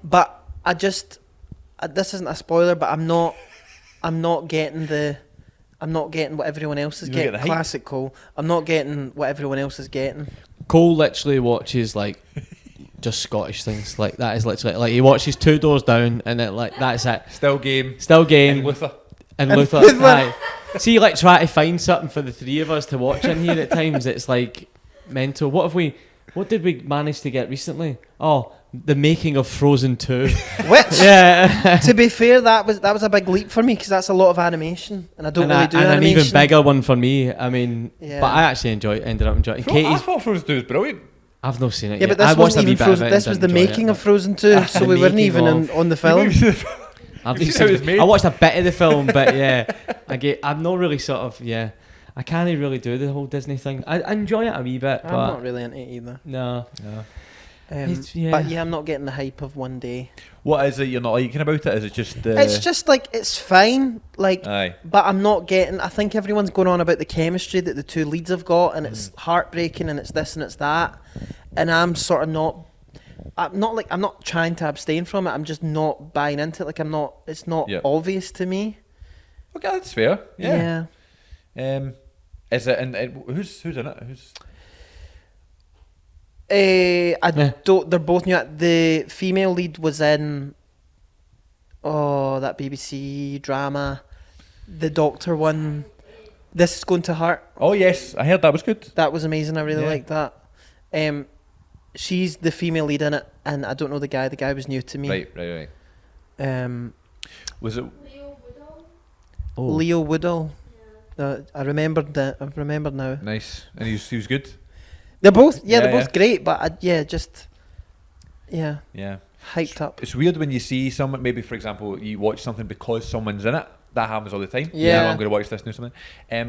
But I just this isn't a spoiler, but I'm not getting what everyone else is You don't get getting. the hype? Classic Cole. I'm not getting what everyone else is getting. Cole literally watches like just Scottish things. Like that is literally like he watches Two Doors Down, and it like that's it. Still game. Still game. And Luther. And Luther. Aye. See, like try to find something for the three of us to watch in here at times. It's like mental. What did we manage to get recently? Oh, the making of Frozen 2. Which, Yeah. to be fair, that was a big leap for me because that's a lot of animation, and I don't really do and animation. an even bigger one for me. I mean, Yeah. but I actually ended up enjoying. I Katie's, thought Frozen 2 was brilliant. I've not seen it Yeah, yet. but I this watched a wasn't wee even bit of Frozen. it This and was the didn't enjoy making it, of Frozen 2, so The we weren't making even of- on the film. I've You've not seen how seen it's made? I watched a bit of the film, but yeah, I'm not really sort of I can't really do the whole Disney thing. I enjoy it a wee bit, I'm but not really into it either. no. It's- yeah. But yeah, I'm not getting the hype of One Day. What is it you're not liking about it? Is it just the... It's just like it's fine, like, Aye. but I'm not getting. I think everyone's going on about the chemistry that the two leads have got, and it's heartbreaking, and it's this and it's that, and I'm sort of not. I'm not trying to abstain from it. I'm just not buying into it. Like I'm not. It's not Yep. obvious to me. Okay, that's fair. Yeah. Yeah. Is it... And who's in it? Who's... I don't. They're both new. The female lead was in. Oh, that BBC drama, the Doctor one. This is Going to Heart. Oh, yes. I heard that was good. That was amazing. I really Yeah. liked that. She's the female lead in it, and I don't know the guy. The guy was new to me. Right. Was it... Oh. Leo Woodall. I remembered that. I've remembered now. Nice. And he was good? They're both. Yeah, Yeah, they're both yeah. great. But just. Yeah, Yeah. hyped up. It's weird when you see someone, maybe for example, you watch something because someone's in it. That happens all the time. Yeah. I'm going to watch this new something.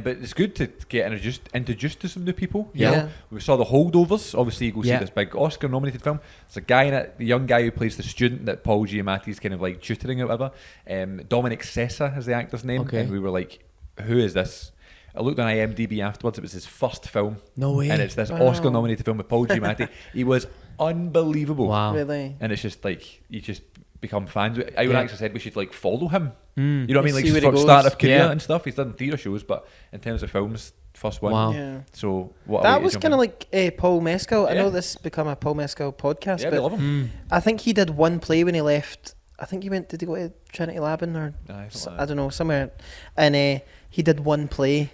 But it's good to get introduced to some new people. You Yeah. know? We saw The Holdovers. Obviously, you go see Yeah. this big Oscar-nominated film. There's a guy in it, the young guy who plays the student that Paul Giamatti's kind of like tutoring or whatever. Dominic Sessa is the actor's name. Okay. And we were like, who is this? I looked on IMDb afterwards. It was his first film. No way. And it's this Wow. Oscar-nominated film with Paul Giamatti. He was unbelievable. Wow. Really. And it's just like you just become fans. I would Yeah. actually said we should like follow him. Mm. You know what I mean? See Like where he from goes. start of career Yeah. and stuff. He's done theatre shows, but in terms of films, first one. Wow. Yeah. So what? That was kind of like Paul Mescal. I Yeah. know this has become a Paul Mescal podcast, Yeah, we but love him. I think he did one play when he left. I think he went. Did he go to Trinity Laban or Aye, something like I don't know, somewhere? And he did one play,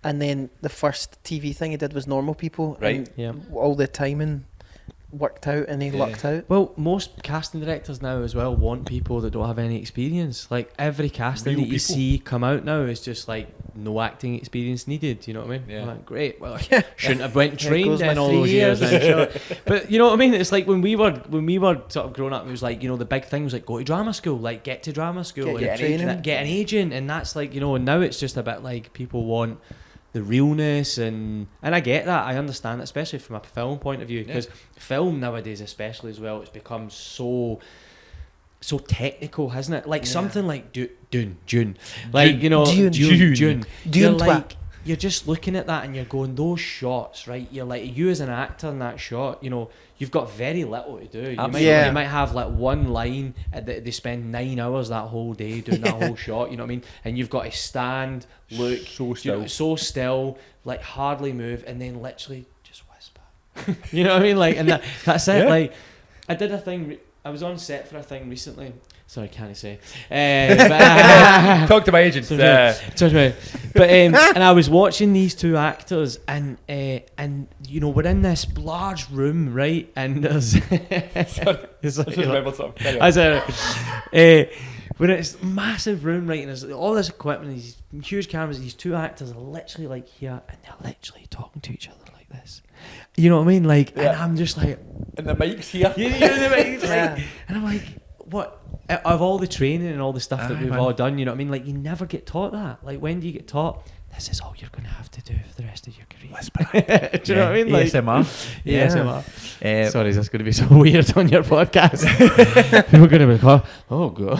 and then the first TV thing he did was Normal People. Right. And Yeah. all the timing worked out, and he Yeah. lucked out. Well, most casting directors now as well want people that don't have any experience. Like every casting Real that you people. see come out now is just like no acting experience needed. You know what I mean? Yeah. I'm like, great. Well, I shouldn't have went and There trained goes my in all 3 those years. years. then, sure. But you know what I mean? It's like when we were sort of growing up, it was like, you know, the big thing was like go to drama school, like get to drama school, Get and training. get an agent, and that's like, you know. And now it's just a bit like people want the realness, and I get that. I understand, especially from a film point of view, because film nowadays, especially as well, it's become so technical, hasn't it? Like something like Dune, like you know, Dune. Dune. You're Dune like, you're just looking at that and you're going, those shots, right? You're like, you as an actor in that shot, you know, you've got very little to do. Yeah. You might have like one line that they spend 9 hours that whole day doing that whole shot, you know what I mean? And you've got to stand, look, So you know, still. so still, like hardly move, and then literally just whisper. You know what I mean? Like, and that's it. Yeah. Like, I did a thing. I was on set for a thing recently. Sorry, can't I say? But, Talk to my agent. So, but and I was watching these two actors, and you know, we're in this large room, right? And there's Just remembered something. Carry on. as a we're in this massive room, right? And there's all this equipment, these huge cameras. These two actors are literally like here, and they're literally talking to each other like this. You know what I mean? Like, and I'm just like, And the mic's here. you know what I mean? Just Yeah. like, and I'm like, what? Of all the training and all the stuff that Aye, we've man. all done, you know what I mean? Like, you never get taught that. Like, when do you get taught? This is all you're going to have to do for the rest of your career. Do you know what I mean? Like, ASMR. Yeah. ASMR. Sorry, is this going to be so weird on your podcast? We're going to be like, oh god.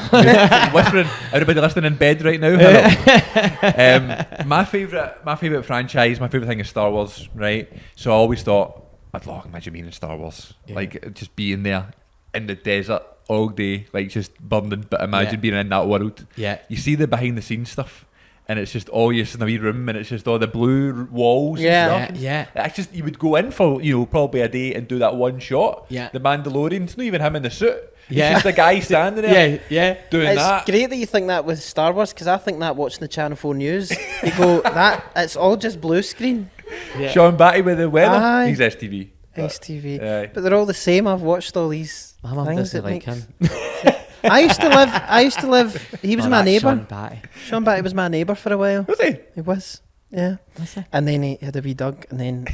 Whispering. Everybody listening in bed right now. Hello. My favorite franchise, my favorite thing is Star Wars. Right. So I always thought I'd imagine being in Star Wars, Yeah. like just being there in the desert all day, like just burning. But imagine Yeah. being in that world. Yeah. You see the behind the scenes stuff, and it's just all you're in a wee room, and it's just all the blue walls. Yeah. and stuff. Yeah. It's just you would go in for probably a day and do that one shot. Yeah. The Mandalorian. It's not even him in the suit. Yeah. It's just a guy standing there. Yeah. Doing It's that. great that you think that with Star Wars, because I think that watching the Channel 4 News, you go, that it's all just blue screen, Yeah. Sean Batty with the weather. Aye. He's STV. STV. Aye. But they're all the same. I've watched all these My mum things. doesn't It like makes- him. I used to live. He was Oh, my that's neighbour. Sean Batty. Sean Batty was my neighbour for a while. Was he? He was, yeah. Was he? And then he had a wee dog, and then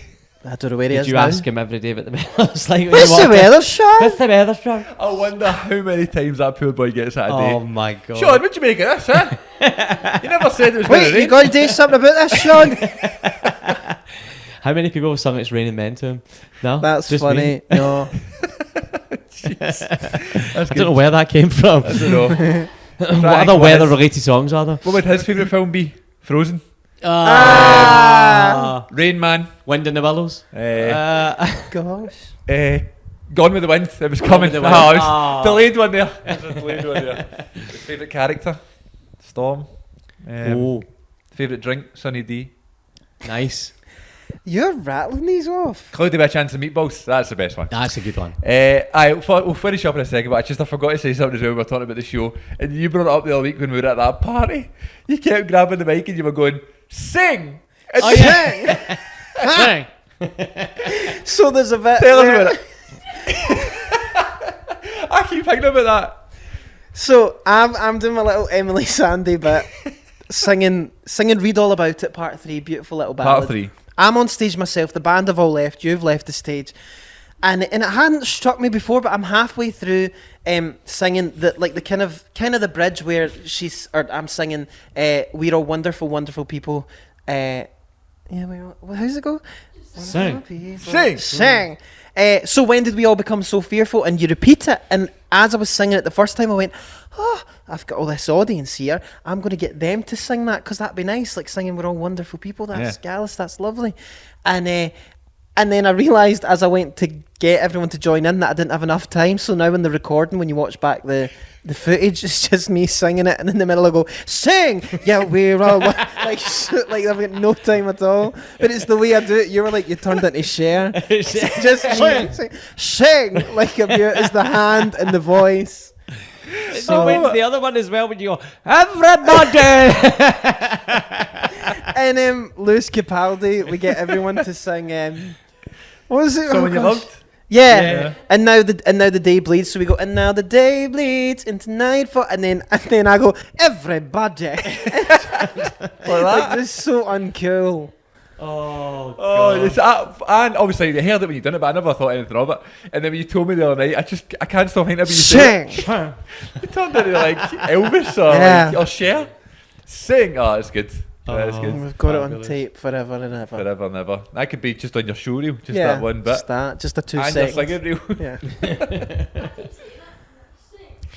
I don't know where he Did is you now. ask him every day about the weather? It's like when What's you the walk in, weather, Sean? What's the weather from? I wonder how many times that poor boy gets that a Oh day. my god. Sean, what'd you make of this, huh? You never said it was going to Wait, rain. you got to do something about this, Sean. How many people have sung It's Raining Men to him? No? That's Just me? funny. No. That's I don't know where that came from. I don't know. What Frank, other what weather is- related songs are there? What would his favourite film be? Frozen? Ah. Rain Man? Wind in the Willows? Gosh. Gone with the Wind. It was coming. with the Oh, Wind. it was Ah. delayed one there. It was a delayed one there. His favourite character? Storm. Oh, Favourite drink? Sunny D. nice. You're rattling these off. Cloudy by Chance of Meatballs. That's the best one. That's a good one. We'll finish up in a second, but I forgot to say something as well. We were talking about the show, and you brought it up the other week when we were at that party. You kept grabbing the mic and you were going, "Sing!" And Oh, yeah. Sing. So there's a bit. Tell us where- about it. I keep thinking about that. So I'm doing my little Emily Sandy bit, singing "Read All About It" Part 3, beautiful little ballad. Part 3. I'm on stage myself. The band have all left. You've left the stage, and it hadn't struck me before, but I'm halfway through singing the kind of the bridge where I'm singing "We're all wonderful, wonderful people." Yeah, how's it go? Sing. Wonderful people. Sing. Sing. So when did we all become so fearful? And you repeat it, and as I was singing it the first time, I went, "Oh, I've got all this audience here. I'm going to get them to sing that because that'd be nice, like singing "We're all wonderful people." That's gallus, that's lovely. And then I realised as I went to get everyone to join in that I didn't have enough time. So now in the recording, when you watch back the footage, it's just me singing it, and in the middle I go, "Sing!" Yeah, we're all like I've got no time at all. But it's the way I do it. You were like, you turned into Cher. Just sing like it's the hand and the voice. So when's the other one as well when you go, everybody? And Lewis Capaldi, we get everyone to sing. What was it? Someone you gosh. loved? Yeah. Yeah. And now the day bleeds. So we go, and now the day bleeds into nightfall, and then I go, everybody. Like this is so uncool. Oh, Oh, and obviously you heard it when you done it, but I never thought anything of it. And then when you told me the other night, I can't stop thinking about you saying Sing. it. You turned into like Elvis or Yeah. or Cher. Sing. Oh, it's good. That's Oh. good. We've got it on Fabulous. tape forever and ever. Forever and ever. That could be just on your show reel, just Yeah, that one bit. just a 2 And your seconds. singing reel. Yeah.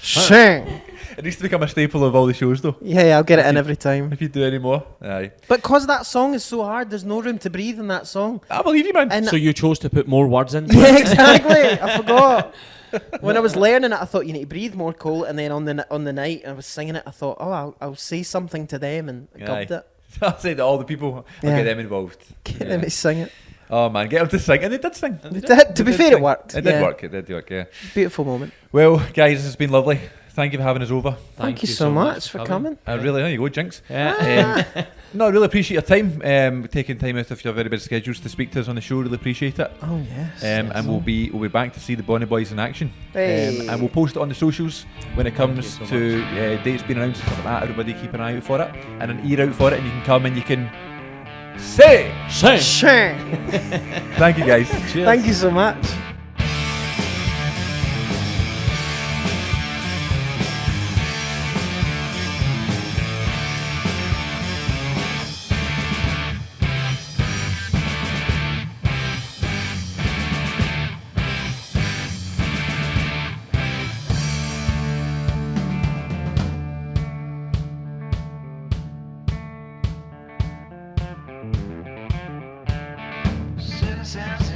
Sing. It needs to become a staple of all the shows though. Yeah, I'll get it in every time. If you do any more. Aye. But because that song is so hard, there's no room to breathe in that song. I believe you, man. And So you chose to put more words in? yeah, exactly. I forgot. When I was learning it, I thought you need to breathe more, Cole. And then on the night I was singing it, I thought, oh, I'll say something to them, and I gubbed it. I said to all the people, I'll Yeah. get them involved. Get Yeah. them to sing it. Oh man, get them to sing. And they did sing. They did. To be fair, it worked. It did Yeah. work. It did work, yeah. Beautiful moment. Well, guys, this has been lovely. Thank you for having us over. Thank you so much for coming. I really, there you go, Jinx. Yeah. No, I really appreciate your time, taking time out of your very busy schedules to speak to us on the show. Really appreciate it. Oh yes. And we'll be back to see the Bonnie Boys in action. Hey. And we'll post it on the socials when it comes you so to dates being announced and stuff like that. Everybody keep an eye out for it and an ear out for it, and you can come and you can say. Sing. Sing. Thank you, guys. Cheers. Thank you so much. Citizens